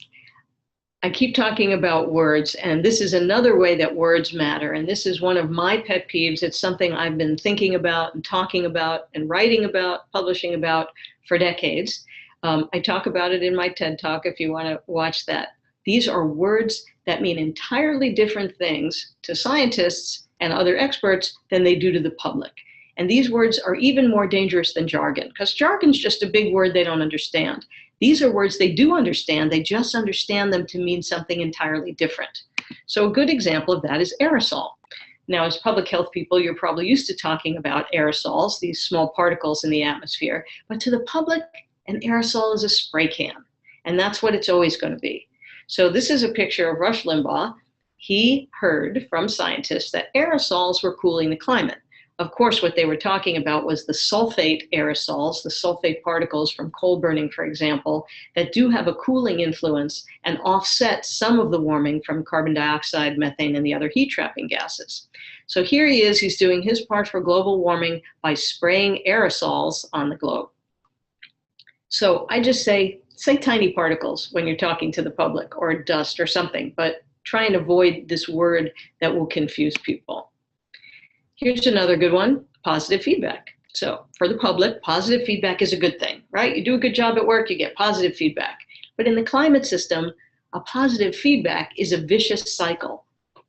C: I keep talking about words, and this is another way that words matter. And this is one of my pet peeves. It's something I've been thinking about and talking about and writing about, publishing about for decades. I talk about it in my TED Talk if you want to watch that. These are words that mean entirely different things to scientists and other experts than they do to the public. And these words are even more dangerous than jargon, because jargon's just a big word they don't understand. These are words they do understand, they just understand them to mean something entirely different. So a good example of that is aerosol. Now, as public health people, you're probably used to talking about aerosols, these small particles in the atmosphere, but to the public, an aerosol is a spray can, and that's what it's always going to be. So this is a picture of Rush Limbaugh. He heard from scientists that aerosols were cooling the climate. Of course, what they were talking about was the sulfate aerosols, the sulfate particles from coal burning, for example, that do have a cooling influence and offset some of the warming from carbon dioxide, methane, and the other heat-trapping gases. So here he is, he's doing his part for global warming by spraying aerosols on the globe. So I just say tiny particles when you're talking to the public, or dust or something, but try and avoid this word that will confuse people. Here's another good one, positive feedback. So for the public, positive feedback is a good thing, right? You do a good job at work, you get positive feedback. But in the climate system, a positive feedback is a vicious cycle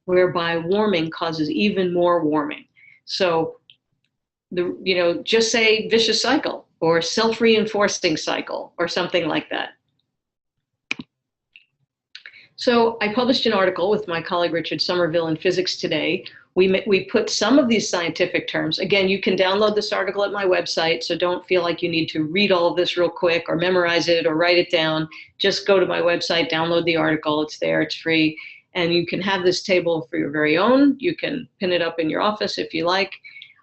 C: whereby warming causes even more warming. So just say vicious cycle or self-reinforcing cycle or something like that. So I published an article with my colleague Richard Somerville in Physics Today. We put some of these scientific terms. Again, you can download this article at my website, so don't feel like you need to read all of this real quick or memorize it or write it down. Just go to my website, download the article. It's there, it's free. And you can have this table for your very own. You can pin it up in your office if you like.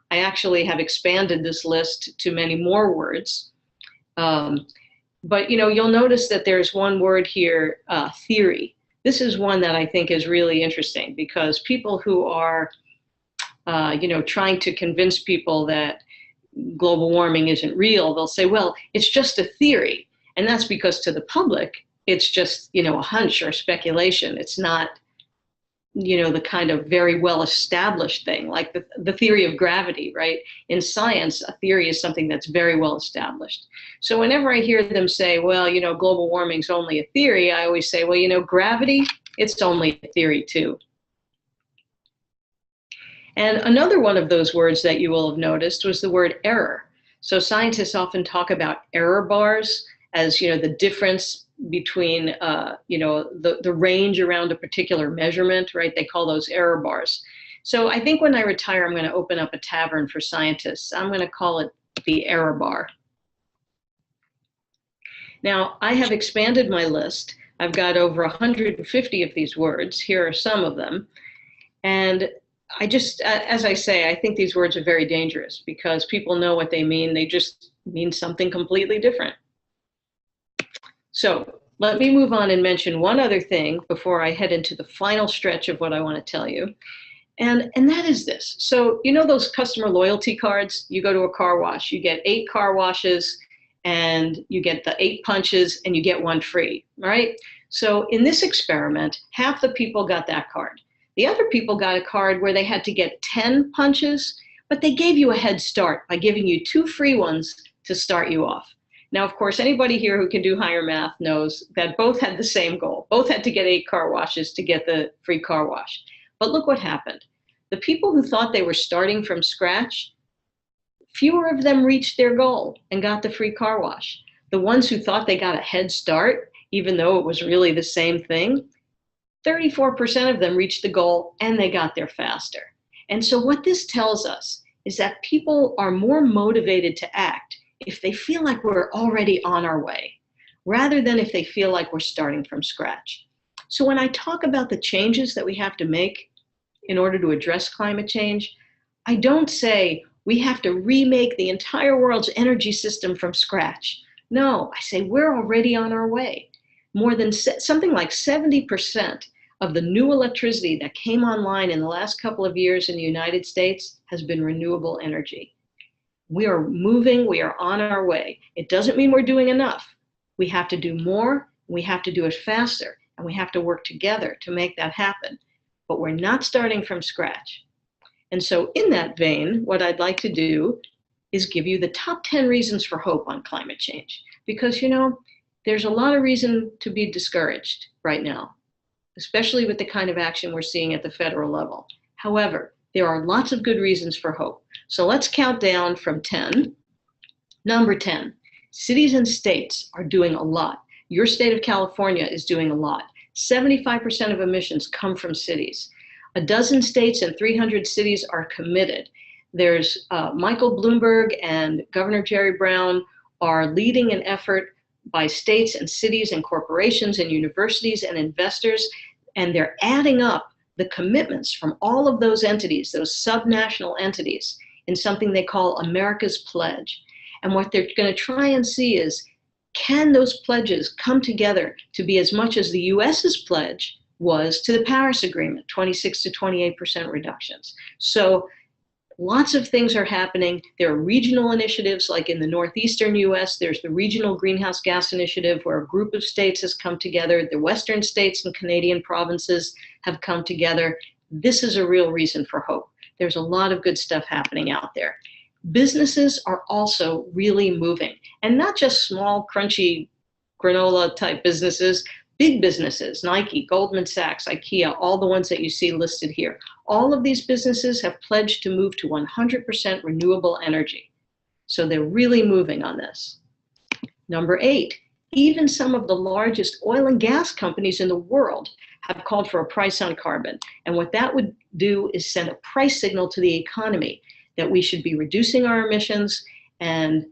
C: I actually have expanded this list to many more words. But you'll notice that there's one word here, theory. This is one that I think is really interesting, because people who are, trying to convince people that, global warming isn't real, they'll say, well, it's just a theory. And that's because to the public, it's just, a hunch or speculation. It's not, the kind of very well established thing, like the theory of gravity, right? In science, a theory is something that's very well established. So whenever I hear them say, well, global warming's only a theory, I always say, well, gravity, it's only a theory too. And another one of those words that you will have noticed was the word error. So scientists often talk about error bars as, the difference between, the range around a particular measurement, right? They call those error bars. So I think when I retire, I'm going to open up a tavern for scientists. I'm going to call it the error bar. Now, I have expanded my list. I've got over 150 of these words. Here are some of them. And I just, as I say, I think these words are very dangerous because people know what they mean. They just mean something completely different. So let me move on and mention one other thing before I head into the final stretch of what I want to tell you. And that is this. So, those customer loyalty cards, you go to a car wash, you get 8 car washes and you get the 8 punches and you get 1 free, right? So in this experiment, half the people got that card. The other people got a card where they had to get 10 punches, but they gave you a head start by giving you 2 free ones to start you off. Now, of course, anybody here who can do higher math knows that both had the same goal. Both had to get 8 car washes to get the free car wash. But look what happened. The people who thought they were starting from scratch, fewer of them reached their goal and got the free car wash. The ones who thought they got a head start, even though it was really the same thing, 34% of them reached the goal and they got there faster. And so what this tells us is that people are more motivated to act if they feel like we're already on our way, rather than if they feel like we're starting from scratch. So when I talk about the changes that we have to make in order to address climate change, I don't say we have to remake the entire world's energy system from scratch. No, I say we're already on our way. More than something like 70% of the new electricity that came online in the last couple of years in the United States has been renewable energy. We are moving, we are on our way. It doesn't mean we're doing enough. We have to do more, we have to do it faster, and we have to work together to make that happen. But we're not starting from scratch. And so in that vein, what I'd like to do is give you the top 10 reasons for hope on climate change. Because, there's a lot of reason to be discouraged right now, especially with the kind of action we're seeing at the federal level. However, there are lots of good reasons for hope. So let's count down from 10. Number 10, cities and states are doing a lot. Your state of California is doing a lot. 75% of emissions come from cities. A dozen states and 300 cities are committed. There's Michael Bloomberg and Governor Jerry Brown are leading an effort by states and cities and corporations and universities and investors, and they're adding up the commitments from all of those entities, those subnational entities, in something they call America's Pledge. And what they're going to try and see is, can those pledges come together to be as much as the US's pledge was to the Paris Agreement, 26 to 28% reductions. So lots of things are happening. There are regional initiatives, like in the northeastern US, there's the Regional Greenhouse Gas Initiative, where a group of states has come together. The western states and Canadian provinces have come together. This is a real reason for hope. There's a lot of good stuff happening out there. Businesses are also really moving, and not just small, crunchy, granola type businesses, big businesses, Nike, Goldman Sachs, IKEA, all the ones that you see listed here. All of these businesses have pledged to move to 100% renewable energy. So they're really moving on this. Number 8, even some of the largest oil and gas companies in the world have called for a price on carbon. And what that would do is send a price signal to the economy that we should be reducing our emissions and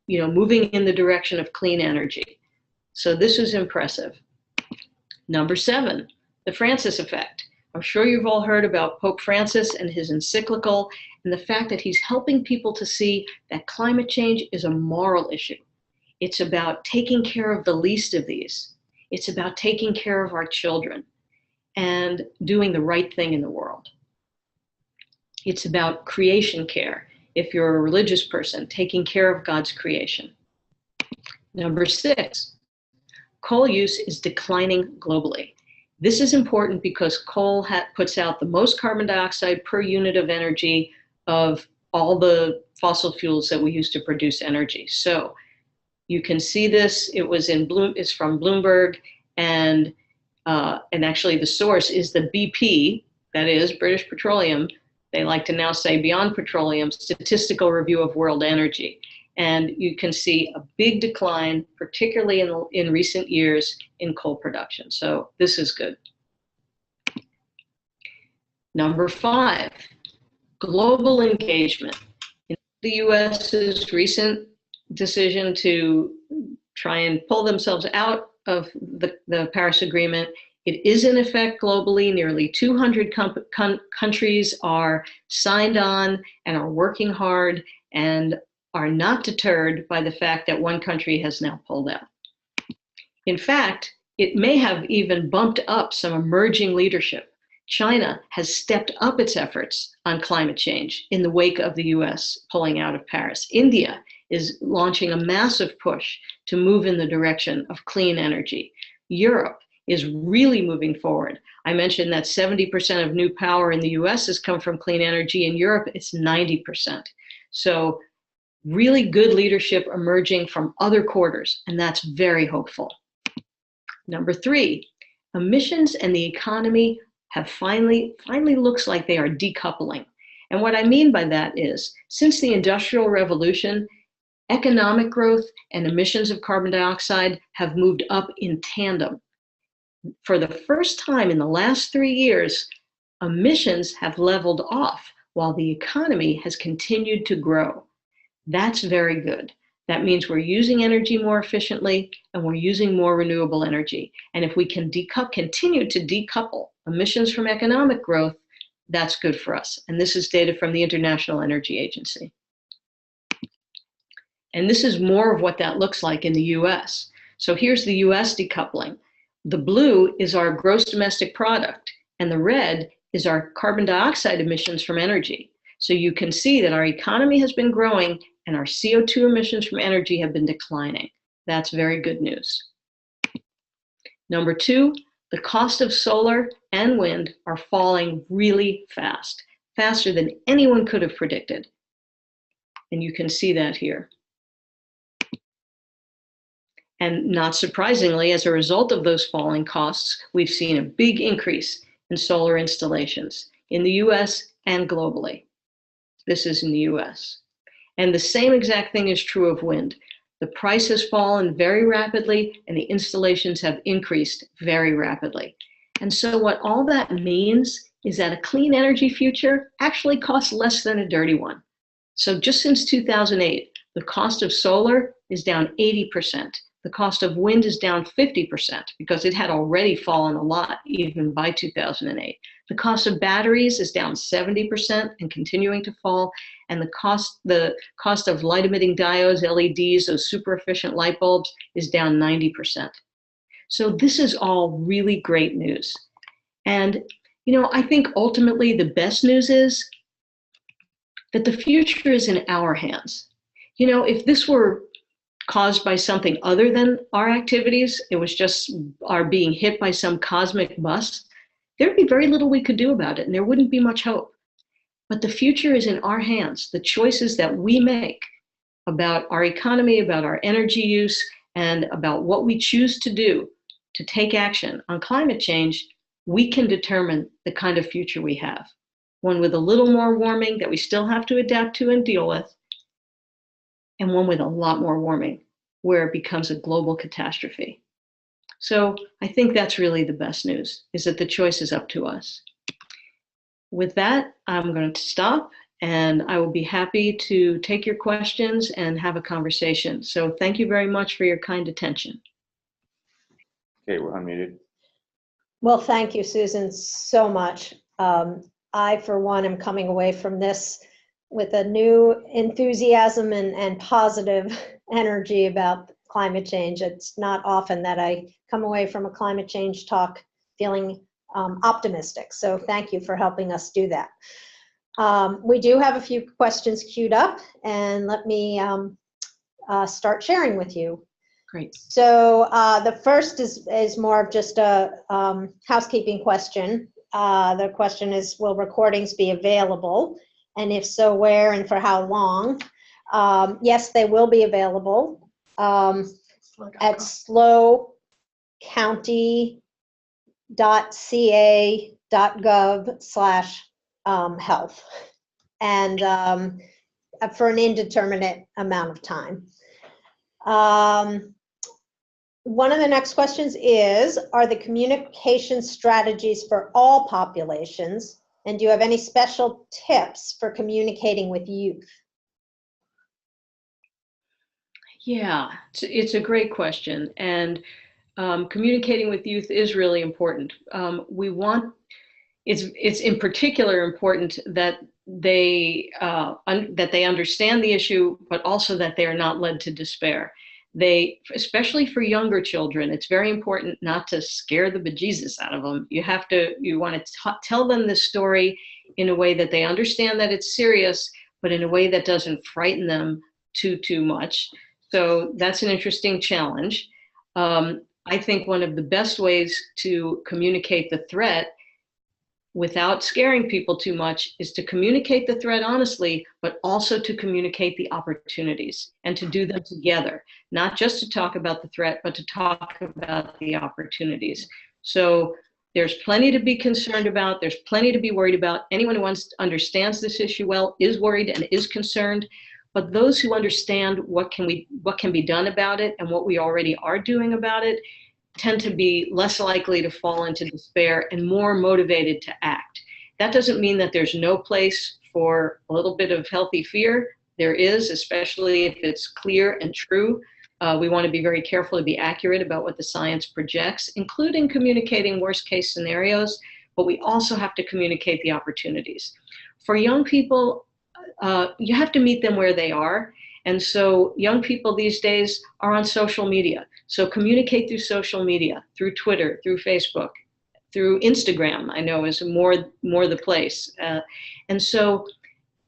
C: moving in the direction of clean energy. So this is impressive. Number 7, the Francis effect. I'm sure you've all heard about Pope Francis and his encyclical and the fact that he's helping people to see that climate change is a moral issue. It's about taking care of the least of these. It's about taking care of our children and doing the right thing in the world. It's about creation care. if you're a religious person, taking care of God's creation. Number 6, coal use is declining globally. This is important because coal puts out the most carbon dioxide per unit of energy of all the fossil fuels that we use to produce energy. So you can see this. It's from Bloomberg, and actually the source is the BP, that is British Petroleum. They like to now say Beyond Petroleum Statistical Review of World Energy. And you can see a big decline, particularly in recent years, in coal production. So this is good. Number 5, global engagement. In the US's recent decision to try and pull themselves out of the Paris Agreement, it is in effect globally. Nearly 200 countries are signed on and are working hard and are not deterred by the fact that one country has now pulled out. In fact, it may have even bumped up some emerging leadership. China has stepped up its efforts on climate change in the wake of the US pulling out of Paris. India is launching a massive push to move in the direction of clean energy. Europe is really moving forward. I mentioned that 70% of new power in the US has come from clean energy. In Europe, it's 90%. So really good leadership emerging from other quarters, and that's very hopeful. Number 3, emissions and the economy have finally looks like they are decoupling. And what I mean by that is, since the Industrial Revolution, economic growth and emissions of carbon dioxide have moved up in tandem. For the first time in the last 3 years, emissions have leveled off while the economy has continued to grow. That's very good. That means we're using energy more efficiently and we're using more renewable energy. And if we can continue to decouple emissions from economic growth, that's good for us. And this is data from the International Energy Agency. And this is more of what that looks like in the US. So here's the US decoupling. The blue is our gross domestic product, and the red is our carbon dioxide emissions from energy. So you can see that our economy has been growing and our CO2 emissions from energy have been declining. That's very good news. Number 2, the cost of solar and wind are falling really fast, faster than anyone could have predicted. And you can see that here. And not surprisingly, as a result of those falling costs, we've seen a big increase in solar installations in the US and globally. This is in the US. And the same exact thing is true of wind. The price has fallen very rapidly and the installations have increased very rapidly. And so what all that means is that a clean energy future actually costs less than a dirty one. So just since 2008, the cost of solar is down 80%. The cost of wind is down 50% because it had already fallen a lot even by 2008. The cost of batteries is down 70% and continuing to fall. And the cost of light emitting diodes, LEDs, those super efficient light bulbs, is down 90%. So this is all really great news. And, I think ultimately the best news is that the future is in our hands. If this were caused by something other than our activities, it was just our being hit by some cosmic bus, there'd be very little we could do about it and there wouldn't be much hope. But the future is in our hands. The choices that we make about our economy, about our energy use, and about what we choose to do to take action on climate change, we can determine the kind of future we have. One with a little more warming that we still have to adapt to and deal with, and one with a lot more warming where it becomes a global catastrophe. So I think that's really the best news, is that the choice is up to us. With that, I'm going to stop and I will be happy to take your questions and have a conversation. So thank you very much for your kind attention.
D: Okay, we're unmuted.
B: Well, thank you, Susan, so much. I, for one, am coming away from this with a new enthusiasm and positive energy about climate change. It's not often that I come away from a climate change talk feeling optimistic. So thank you for helping us do that. We do have a few questions queued up, and let me start sharing with you.
C: Great.
B: So the first is more of just a housekeeping question. The question is, will recordings be available? And if so, where and for how long? Yes, they will be available at slocounty.ca.gov/health, and for an indeterminate amount of time. One of the next questions is, are the communication strategies for all populations, and do you have any special tips for communicating with youth?
C: Yeah, it's a great question, and communicating with youth is really important. It's in particular important that they understand the issue, but also that they are not led to despair. Especially for younger children, it's very important not to scare the bejesus out of them. You want to tell them this story in a way that they understand that it's serious, but in a way that doesn't frighten them too much. So that's an interesting challenge. I think one of the best ways to communicate the threat without scaring people too much is to communicate the threat honestly, but also to communicate the opportunities and to do them together, not just to talk about the threat, but to talk about the opportunities. So there's plenty to be concerned about. There's plenty to be worried about. Anyone who understands this issue well is worried and is concerned. But those who understand what can be done about it and what we already are doing about it tend to be less likely to fall into despair and more motivated to act. That doesn't mean that there's no place for a little bit of healthy fear. There is, especially if it's clear and true. We want to be very careful to be accurate about what the science projects, including communicating worst case scenarios, but we also have to communicate the opportunities. For young people, you have to meet them where they are. And so young people these days are on social media. So communicate through social media, through Twitter, through Facebook, through Instagram, I know is more the place. And so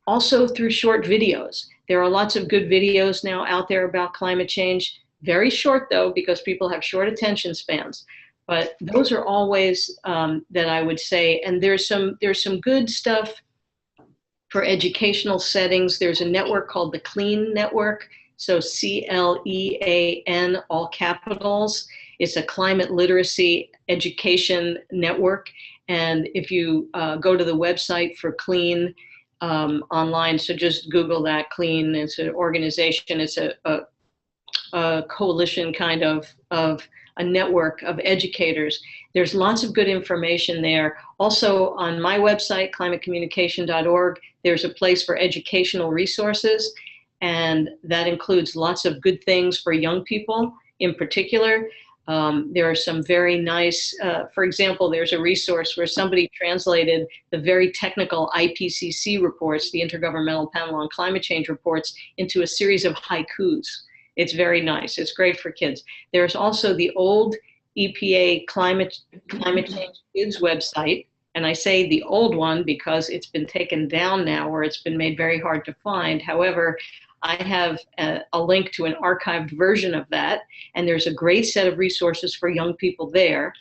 C: also through short videos. There are lots of good videos now out there about climate change. Very short though, because people have short attention spans. But those are always that I would say, and there's some good stuff for educational settings. There's a network called the CLEAN Network, so CLEAN, all capitals. It's a climate literacy education network. And if you go to the website for CLEAN online, so just Google that, CLEAN, it's an organization, it's a coalition kind of a network of educators. There's lots of good information there. Also on my website, climatecommunication.org, there's a place for educational resources, and that includes lots of good things for young people in particular. There are some very nice, for example, there's a resource where somebody translated the very technical IPCC reports, the Intergovernmental Panel on Climate Change reports, into a series of haikus. It's very nice. It's great for kids. There's also the old EPA Climate Change Kids website. And I say the old one because it's been taken down now, or it's been made very hard to find. However, I have a link to an archived version of that, and there's a great set of resources for young people there.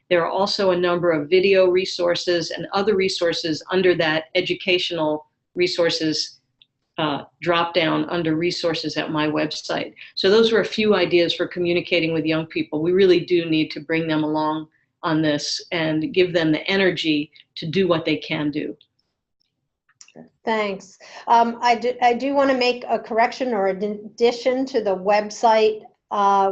C: There are also a number of video resources and other resources under that educational resources drop down under resources at my website. So those were a few ideas for communicating with young people. We really do need to bring them along on this and give them the energy to do what they can do.
B: Thanks. I do want to make a correction or an addition to the website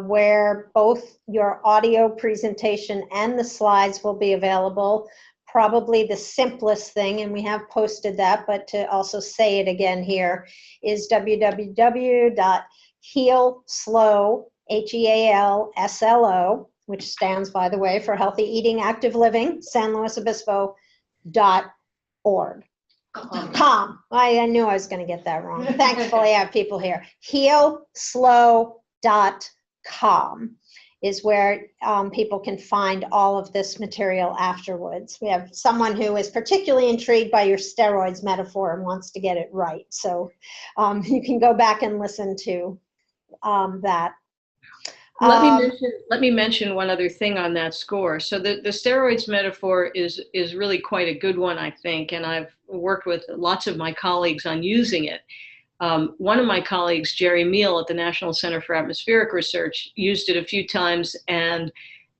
B: where both your audio presentation and the slides will be available. Probably the simplest thing, and we have posted that, but to also say it again here, is www.healslo, HEALSLO, which stands, by the way, for Healthy Eating, Active Living, San Luis Obispo.org. Com. I knew I was going to get that wrong. Thankfully, I have people here. Healslo.com is where people can find all of this material afterwards. We have someone who is particularly intrigued by your steroids metaphor and wants to get it right. So you can go back and listen to that.
C: Let me mention one other thing on that score. So the steroids metaphor is really quite a good one, I think, and I've worked with lots of my colleagues on using it. One of my colleagues, Jerry Meal at the National Center for Atmospheric Research, used it a few times and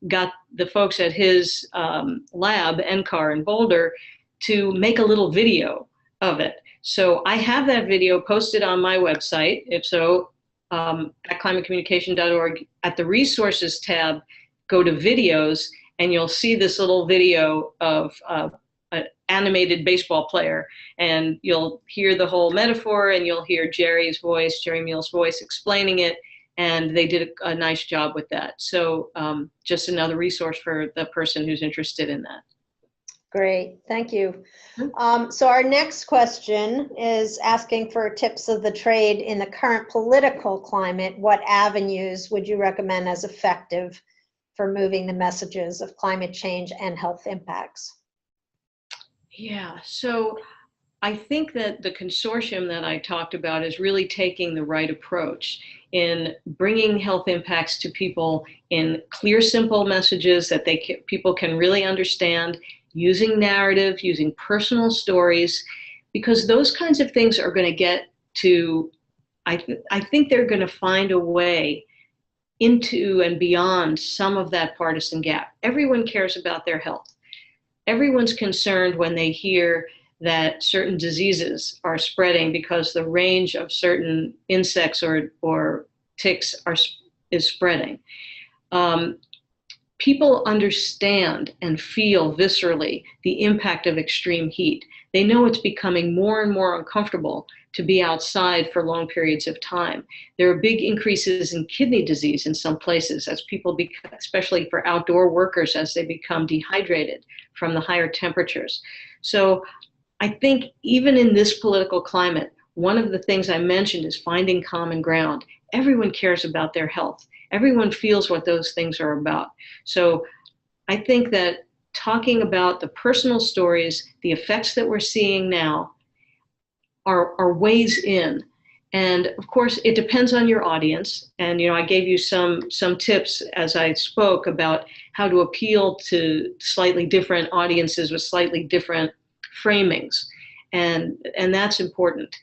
C: got the folks at his lab, NCAR in Boulder, to make a little video of it. So I have that video posted on my website. If so, at climatecommunication.org, at the resources tab, go to videos, and you'll see this little video of an animated baseball player, and you'll hear the whole metaphor, and you'll hear Jerry Meal's voice explaining it, and they did a nice job with that. So just another resource for the person who's interested in that.
B: Great, thank you. So our next question is asking for tips of the trade in the current political climate. What avenues would you recommend as effective for moving the messages of climate change and health impacts?
C: Yeah, so I think that the consortium that I talked about is really taking the right approach in bringing health impacts to people in clear, simple messages that people can really understand, using narrative, using personal stories, because those kinds of things are going to get to, I think they're going to find a way into and beyond some of that partisan gap. Everyone cares about their health. Everyone's concerned when they hear that certain diseases are spreading because the range of certain insects or ticks is spreading. People understand and feel viscerally the impact of extreme heat. They know it's becoming more and more uncomfortable to be outside for long periods of time. There are big increases in kidney disease in some places as people, especially for outdoor workers, as they become dehydrated from the higher temperatures. So I think even in this political climate, one of the things I mentioned is finding common ground. Everyone cares about their health. Everyone feels what those things are about. So I think that talking about the personal stories, the effects that we're seeing now are ways in. And of course, it depends on your audience. And I gave you some tips as I spoke about how to appeal to slightly different audiences with slightly different framings. And that's important.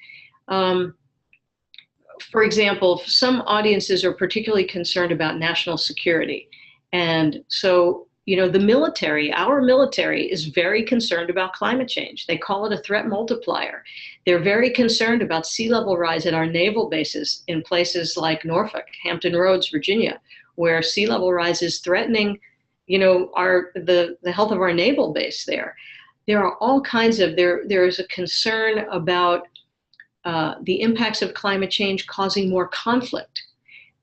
C: For example, some audiences are particularly concerned about national security. And so, the military, our military is very concerned about climate change. They call it a threat multiplier. They're very concerned about sea level rise at our naval bases in places like Norfolk, Hampton Roads, Virginia, where sea level rise is threatening, the health of our naval base there. There are all kinds of, there is a concern about the impacts of climate change causing more conflict,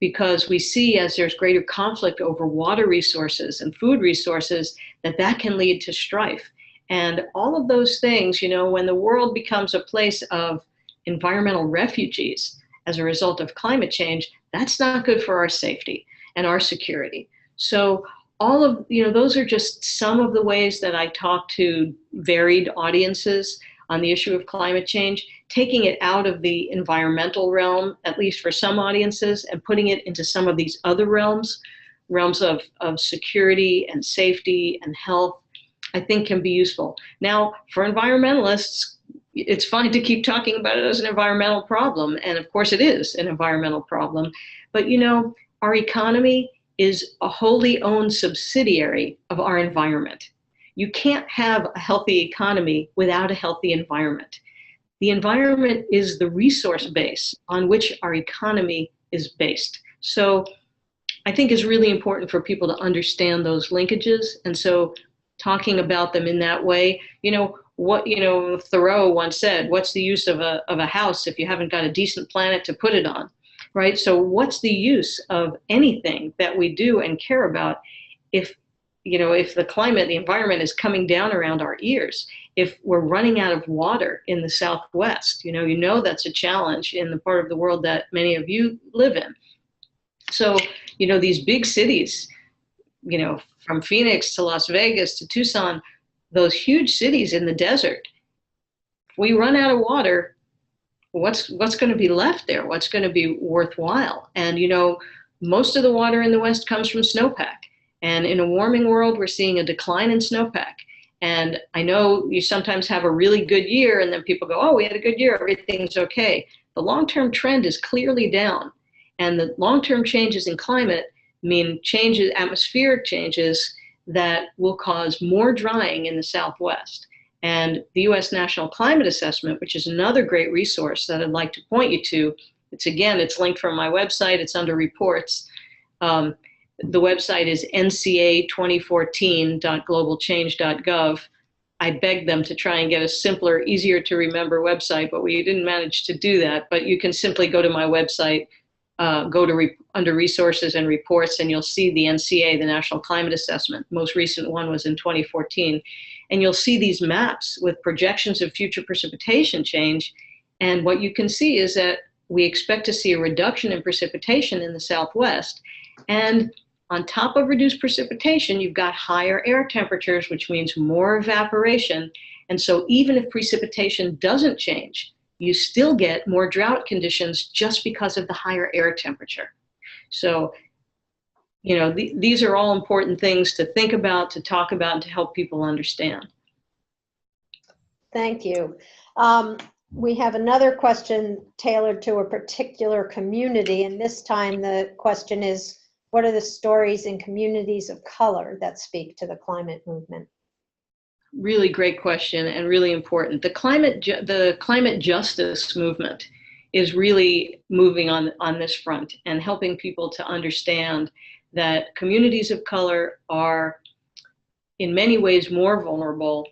C: because we see as there's greater conflict over water resources and food resources, that can lead to strife. And all of those things, when the world becomes a place of environmental refugees as a result of climate change, that's not good for our safety and our security. So all of, those are just some of the ways that I talk to varied audiences on the issue of climate change, taking it out of the environmental realm, at least for some audiences, and putting it into some of these other realms of security and safety and health, I think can be useful. Now, for environmentalists, it's fine to keep talking about it as an environmental problem, and of course it is an environmental problem, but our economy is a wholly owned subsidiary of our environment. You can't have a healthy economy without a healthy environment. The environment is the resource base on which our economy is based. So I think it's really important for people to understand those linkages. And so talking about them in that way, Thoreau once said, what's the use of a house if you haven't got a decent planet to put it on, right? So what's the use of anything that we do and care about if the climate, the environment is coming down around our ears, if we're running out of water in the Southwest, that's a challenge in the part of the world that many of you live in. So, these big cities from Phoenix to Las Vegas to Tucson, those huge cities in the desert, if we run out of water, what's going to be left there? What's going to be worthwhile? And, most of the water in the West comes from snowpack. And in a warming world, we're seeing a decline in snowpack. And I know you sometimes have a really good year and then people go, oh, we had a good year, everything's okay. The long-term trend is clearly down. And the long-term changes in climate mean changes, atmospheric changes that will cause more drying in the Southwest. And the US National Climate Assessment, which is another great resource that I'd like to point you to, it's linked from my website, it's under reports. The website is nca2014.globalchange.gov. I begged them to try and get a simpler, easier to remember website, but we didn't manage to do that. But you can simply go to my website, under resources and reports, and you'll see the NCA, the National Climate Assessment. Most recent one was in 2014. And you'll see these maps with projections of future precipitation change. And what you can see is that we expect to see a reduction in precipitation in the Southwest. And on top of reduced precipitation, you've got higher air temperatures, which means more evaporation. And so even if precipitation doesn't change, you still get more drought conditions just because of the higher air temperature. So, these are all important things to think about, to talk about, and to help people understand.
B: Thank you. We have another question tailored to a particular community, and this time the question is, what are the stories in communities of color that speak to the climate movement?
C: Really great question and really important. The climate justice movement is really moving on this front and helping people to understand that communities of color are in many ways more vulnerable.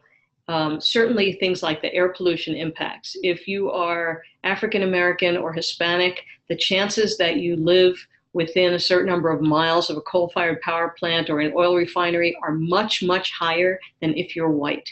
C: Certainly things like the air pollution impacts. If you are African American or Hispanic, the chances that you live within a certain number of miles of a coal-fired power plant or an oil refinery are much, much higher than if you're white.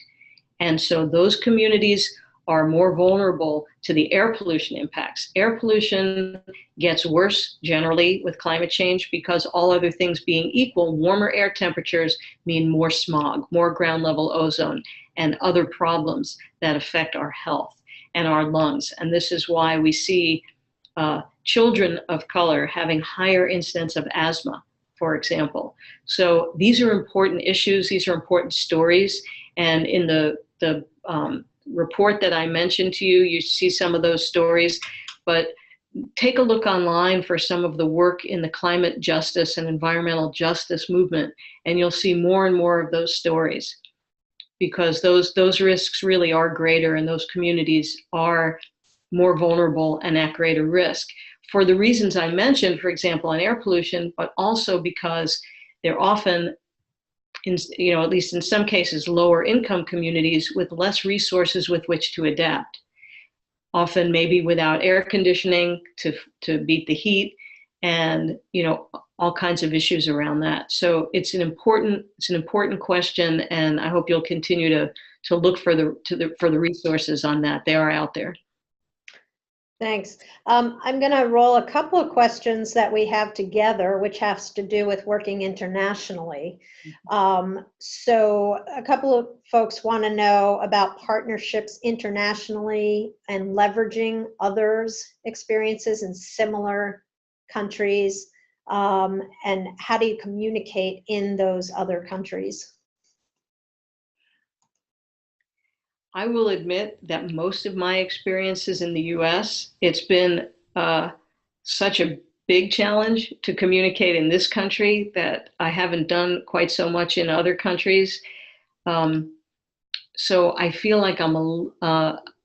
C: And so those communities are more vulnerable to the air pollution impacts. Air pollution gets worse generally with climate change because all other things being equal, warmer air temperatures mean more smog, more ground level ozone, and other problems that affect our health and our lungs. And this is why we see children of color having higher incidence of asthma, for example. So these are important issues, these are important stories. And in the report that I mentioned to you, you see some of those stories, but take a look online for some of the work in the climate justice and environmental justice movement, and you'll see more and more of those stories, because those risks really are greater and those communities are more vulnerable and at greater risk for the reasons I mentioned, for example, on air pollution, but also because they're often, at least in some cases, lower income communities with less resources with which to adapt. Often maybe without air conditioning to beat the heat, and all kinds of issues around that. So it's an important question, and I hope you'll continue to look for the resources on that. They are out there.
B: Thanks. I'm going to roll a couple of questions that we have together, which has to do with working internationally. So a couple of folks want to know about partnerships internationally and leveraging others' experiences in similar countries, and how do you communicate in those other countries?
C: I will admit that most of my experiences in the US, it's been such a big challenge to communicate in this country that I haven't done quite so much in other countries. So I feel like I'm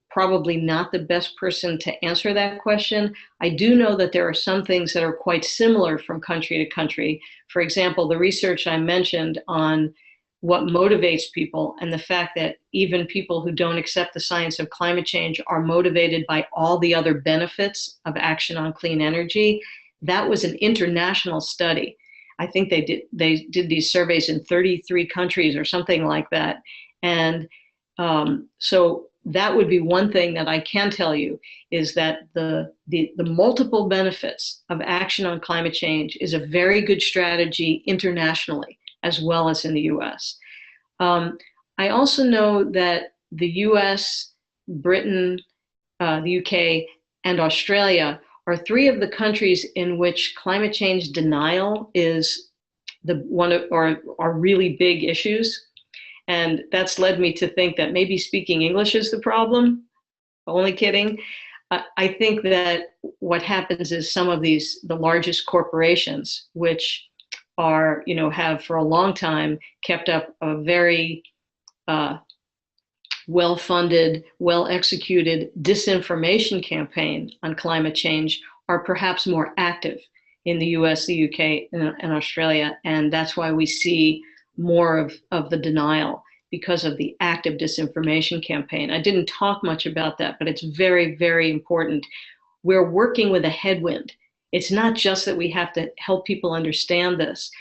C: probably not the best person to answer that question. I do know that there are some things that are quite similar from country to country. For example, the research I mentioned on what motivates people and the fact that even people who don't accept the science of climate change are motivated by all the other benefits of action on clean energy. That was an international study. I think they did these surveys in 33 countries or something like that. And so that would be one thing that I can tell you, is that the multiple benefits of action on climate change is a very good strategy internationally. as well as in the US. I also know that the US, Britain, the UK, and Australia are three of the countries in which climate change denial is one of are really big issues. And that's led me to think that maybe speaking English is the problem. Only kidding. I think that what happens is some of the largest corporations, which are, have for a long time kept up a very well-funded, well-executed disinformation campaign on climate change, are perhaps more active in the US, the UK, and Australia. And that's why we see more of the denial, because of the active disinformation campaign. I didn't talk much about that, but it's very, very important. We're working with a headwind. It's not just that we have to help people understand this.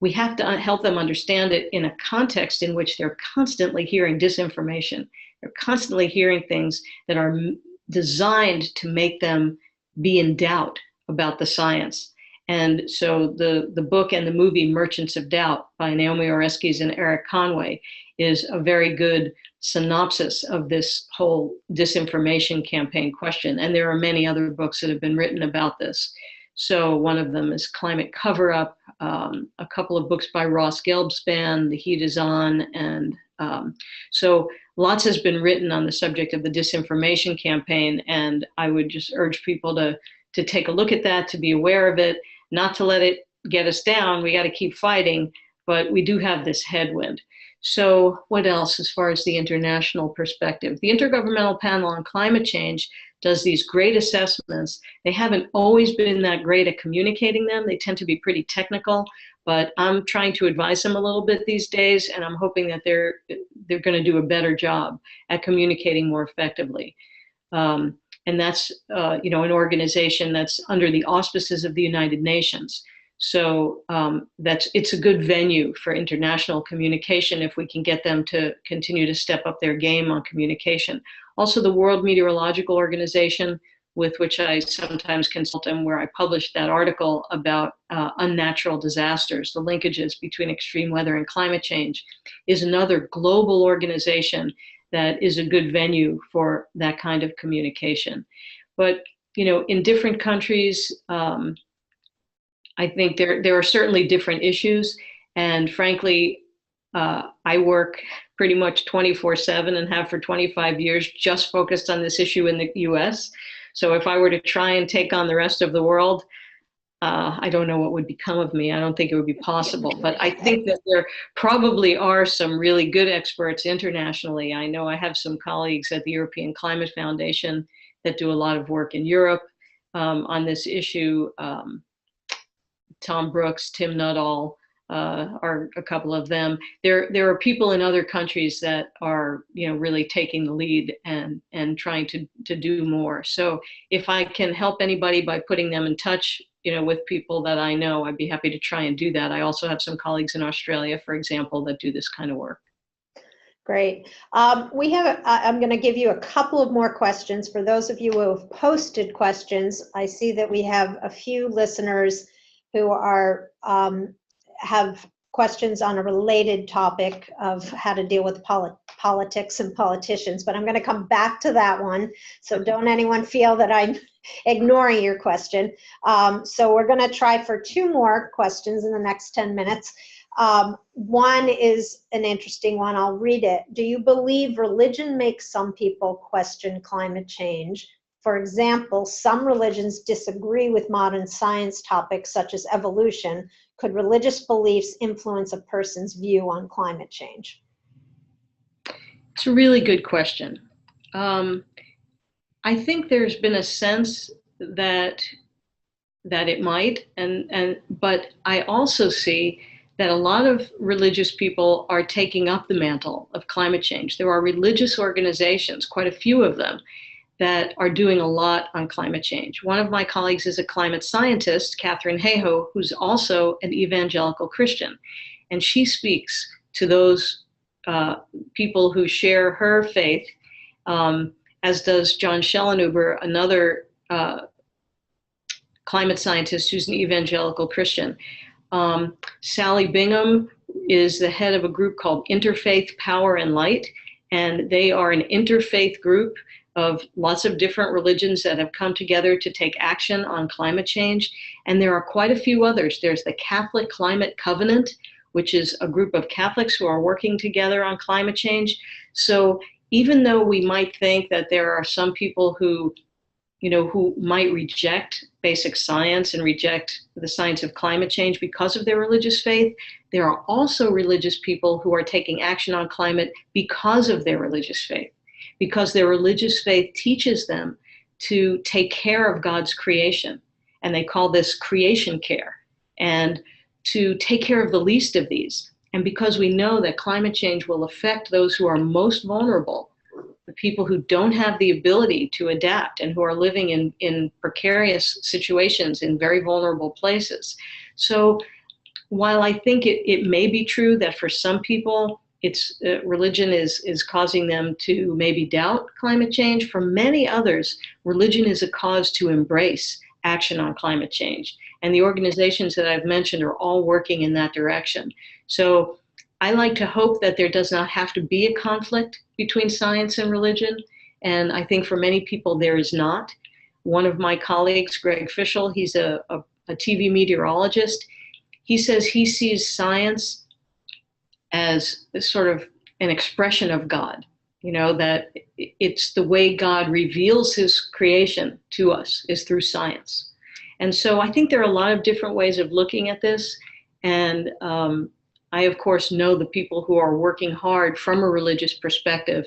C: We have to help them understand it in a context in which they're constantly hearing disinformation. They're constantly hearing things that are designed to make them be in doubt about the science. And so the book and the movie Merchants of Doubt by Naomi Oreskes and Eric Conway is a very good synopsis of this whole disinformation campaign question. And there are many other books that have been written about this. So one of them is Climate Cover-Up, a couple of books by Ross Gelbspan, The Heat is On. And so lots has been written on the subject of the disinformation campaign. And I would just urge people to take a look at that, to be aware of it, not to let it get us down. We got to keep fighting, but we do have this headwind. So what else as far as the international perspective? The Intergovernmental Panel on Climate Change does these great assessments. They haven't always been that great at communicating them. They tend to be pretty technical, but I'm trying to advise them a little bit these days, and I'm hoping that they're going to do a better job at communicating more effectively. And that's an organization that's under the auspices of the United Nations. So it's a good venue for international communication if we can get them to continue to step up their game on communication. Also, the World Meteorological Organization, with which I sometimes consult, and where I published that article about unnatural disasters, the linkages between extreme weather and climate change, is another global organization that is a good venue for that kind of communication. But in different countries, I think there are certainly different issues, and frankly, I work pretty much 24/7 and have for 25 years just focused on this issue in the US. So if I were to try and take on the rest of the world, I don't know what would become of me. I don't think it would be possible, but I think that there probably are some really good experts internationally. I know I have some colleagues at the European Climate Foundation that do a lot of work in Europe on this issue. Tom Brooks, Tim Nuttall are a couple of them. There are people in other countries that are really taking the lead and trying to do more. So if I can help anybody by putting them in touch with people that I know, I'd be happy to try and do that. I also have some colleagues in Australia, for example, that do this kind of work.
B: Great. I'm going to give you a couple of more questions. For those of you who have posted questions, I see that we have a few listeners who are have questions on a related topic of how to deal with politics and politicians, but I'm going to come back to that one. So don't anyone feel that I'm ignoring your question. So we're going to try for two more questions in the next 10 minutes. One is an interesting one. I'll read it. Do you believe religion makes some people question climate change? For example, some religions disagree with modern science topics such as evolution. Could religious beliefs influence a person's view on climate change?
C: It's a really good question. I think there's been a sense that it might, but I also see that a lot of religious people are taking up the mantle of climate change. There are religious organizations, quite a few of them, that are doing a lot on climate change. One of my colleagues is a climate scientist, Catherine Hayhoe, who's also an evangelical Christian. And she speaks to those people who share her faith, as does John Schellenhuber, another climate scientist who's an evangelical Christian. Sally Bingham is the head of a group called Interfaith Power and Light, and they are an interfaith group of lots of different religions that have come together to take action on climate change. And there are quite a few others. There's the Catholic Climate Covenant, which is a group of Catholics who are working together on climate change. So even though we might think that there are some people who might reject basic science and reject the science of climate change because of their religious faith, there are also religious people who are taking action on climate because of their religious faith, because their religious faith teaches them to take care of God's creation. And they call this creation care, and to take care of the least of these. And because we know that climate change will affect those who are most vulnerable, the people who don't have the ability to adapt and who are living in precarious situations in very vulnerable places. So while I think it may be true that for some people, religion is causing them to maybe doubt climate change, for many others, religion is a cause to embrace action on climate change. And the organizations that I've mentioned are all working in that direction. So I like to hope that there does not have to be a conflict between science and religion. And I think for many people there is not. One of my colleagues, Greg Fischel, he's a TV meteorologist. He says he sees science as sort of an expression of God, that it's the way God reveals his creation to us is through science. And so I think there are a lot of different ways of looking at this. And I, of course, know the people who are working hard from a religious perspective.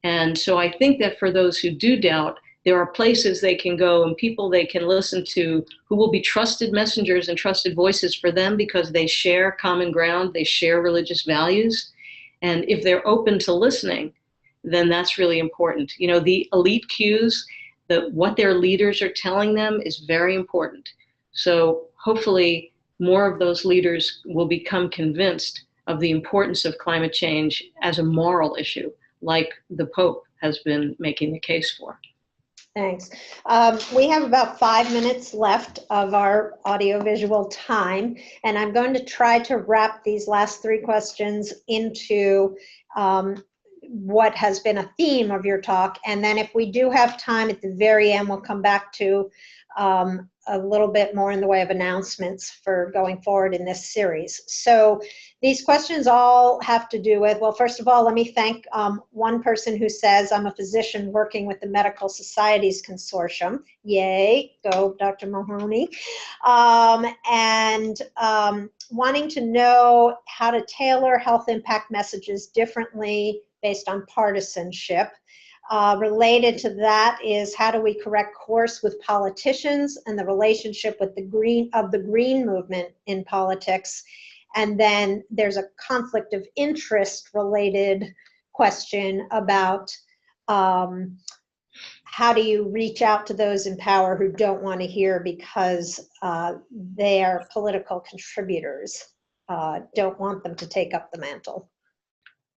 C: And so I think that for those who do doubt, there are places they can go and people they can listen to who will be trusted messengers and trusted voices for them because they share common ground, they share religious values. And if they're open to listening, then that's really important. The elite cues, what their leaders are telling them is very important. So hopefully more of those leaders will become convinced of the importance of climate change as a moral issue, like the Pope has been making the case for.
B: Thanks. We have about 5 minutes left of our audiovisual time, and I'm going to try to wrap these last 3 questions into what has been a theme of your talk. And then if we do have time at the very end, we'll come back to a little bit more in the way of announcements for going forward in this series. So these questions all have to do with, well, first of all, let me thank one person who says, I'm a physician working with the Medical Societies Consortium. Yay, go Dr. Mahoney. And wanting to know how to tailor health impact messages differently based on partisanship. Related to that is how do we correct course with politicians and the relationship with the green movement in politics. And then there's a conflict of interest related question about how do you reach out to those in power who don't want to hear because they are political contributors, don't want them to take up the mantle.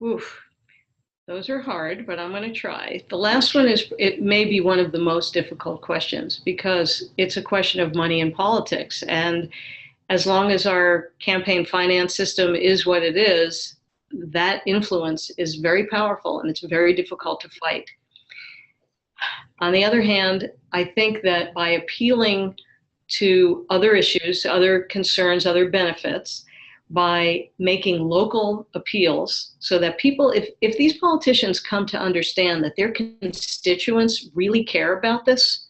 C: Oof. Those are hard, but I'm going to try. The last one it may be one of the most difficult questions because it's a question of money in politics. And as long as our campaign finance system is what it is, that influence is very powerful and it's very difficult to fight. On the other hand, I think that by appealing to other issues, other concerns, other benefits, by making local appeals so that people, if these politicians come to understand that their constituents really care about this,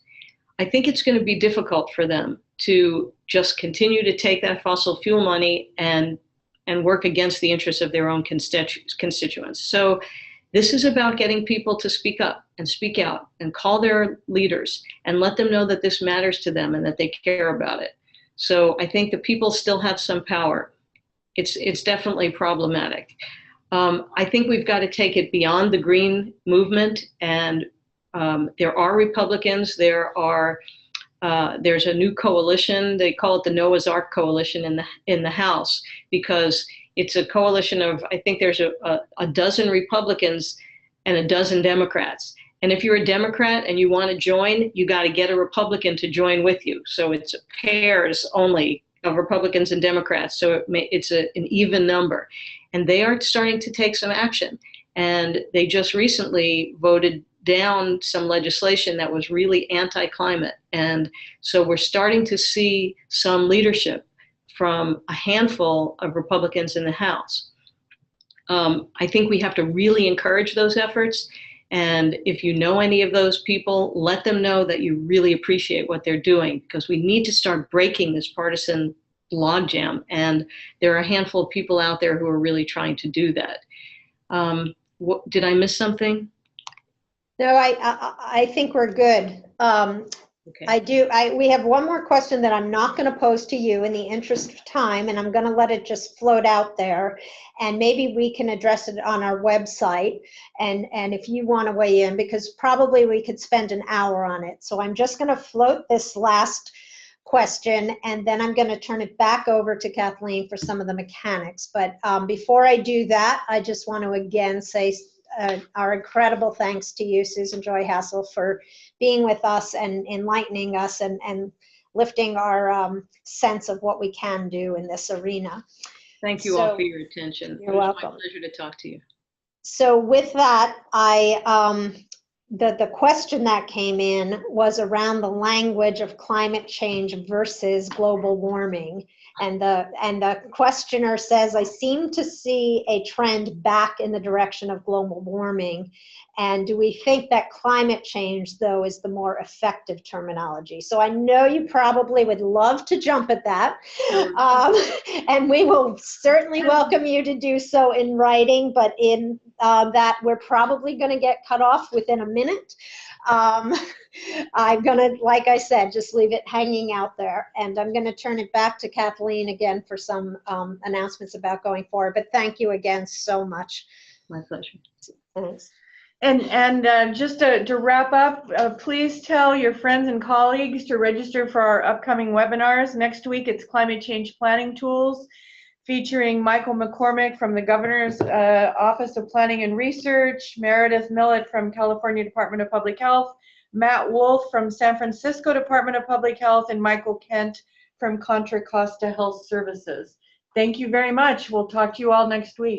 C: I think it's going to be difficult for them to just continue to take that fossil fuel money and work against the interests of their own constituents. So this is about getting people to speak up and speak out and call their leaders and let them know that this matters to them and that they care about it. So I think the people still have some power. It's definitely problematic. I think we've got to take it beyond the green movement, and there are Republicans. There's a new coalition. They call it the Noah's Ark Coalition in the House because it's a coalition of, I think there's a dozen Republicans and a dozen Democrats. And if you're a Democrat and you want to join, you got to get a Republican to join with you. So it's a pairs only of Republicans and Democrats, so it's an even number. And they are starting to take some action. And they just recently voted down some legislation that was really anti-climate. And so we're starting to see some leadership from a handful of Republicans in the House. I think we have to really encourage those efforts. And if you know any of those people, let them know that you really appreciate what they're doing, because we need to start breaking this partisan logjam. And there are a handful of people out there who are really trying to do that. Did I miss something?
B: No, I think we're good.
C: Okay.
B: We have one more question that I'm not going to pose to you in the interest of time, and I'm going to let it just float out there. And maybe we can address it on our website. And if you want to weigh in, because probably we could spend an hour on it. So I'm just going to float this last question, and then I'm going to turn it back over to Kathleen for some of the mechanics. But before I do that, I just want to again say our incredible thanks to you, Susan Joy Hassel, for being with us and enlightening us and lifting our sense of what we can do in this arena.
C: Thank you all for your attention.
B: You're
C: It was
B: welcome.
C: my pleasure to talk to you.
B: So with that, the question that came in was around the language of climate change versus global warming. And the questioner says, I seem to see a trend back in the direction of global warming. And do we think that climate change, though, is the more effective terminology? So I know you probably would love to jump at that. And we will certainly welcome you to do so in writing, but in that we're probably going to get cut off within a minute. I'm going to, like I said, just leave it hanging out there. And I'm going to turn it back to Kathleen again for some announcements about going forward. But thank you again so much.
C: My pleasure.
B: Thanks.
A: And just to wrap up, please tell your friends and colleagues to register for our upcoming webinars. Next week, it's Climate Change Planning Tools, featuring Michael McCormick from the Governor's Office of Planning and Research, Meredith Millett from California Department of Public Health, Matt Wolf from San Francisco Department of Public Health, and Michael Kent from Contra Costa Health Services. Thank you very much. We'll talk to you all next week.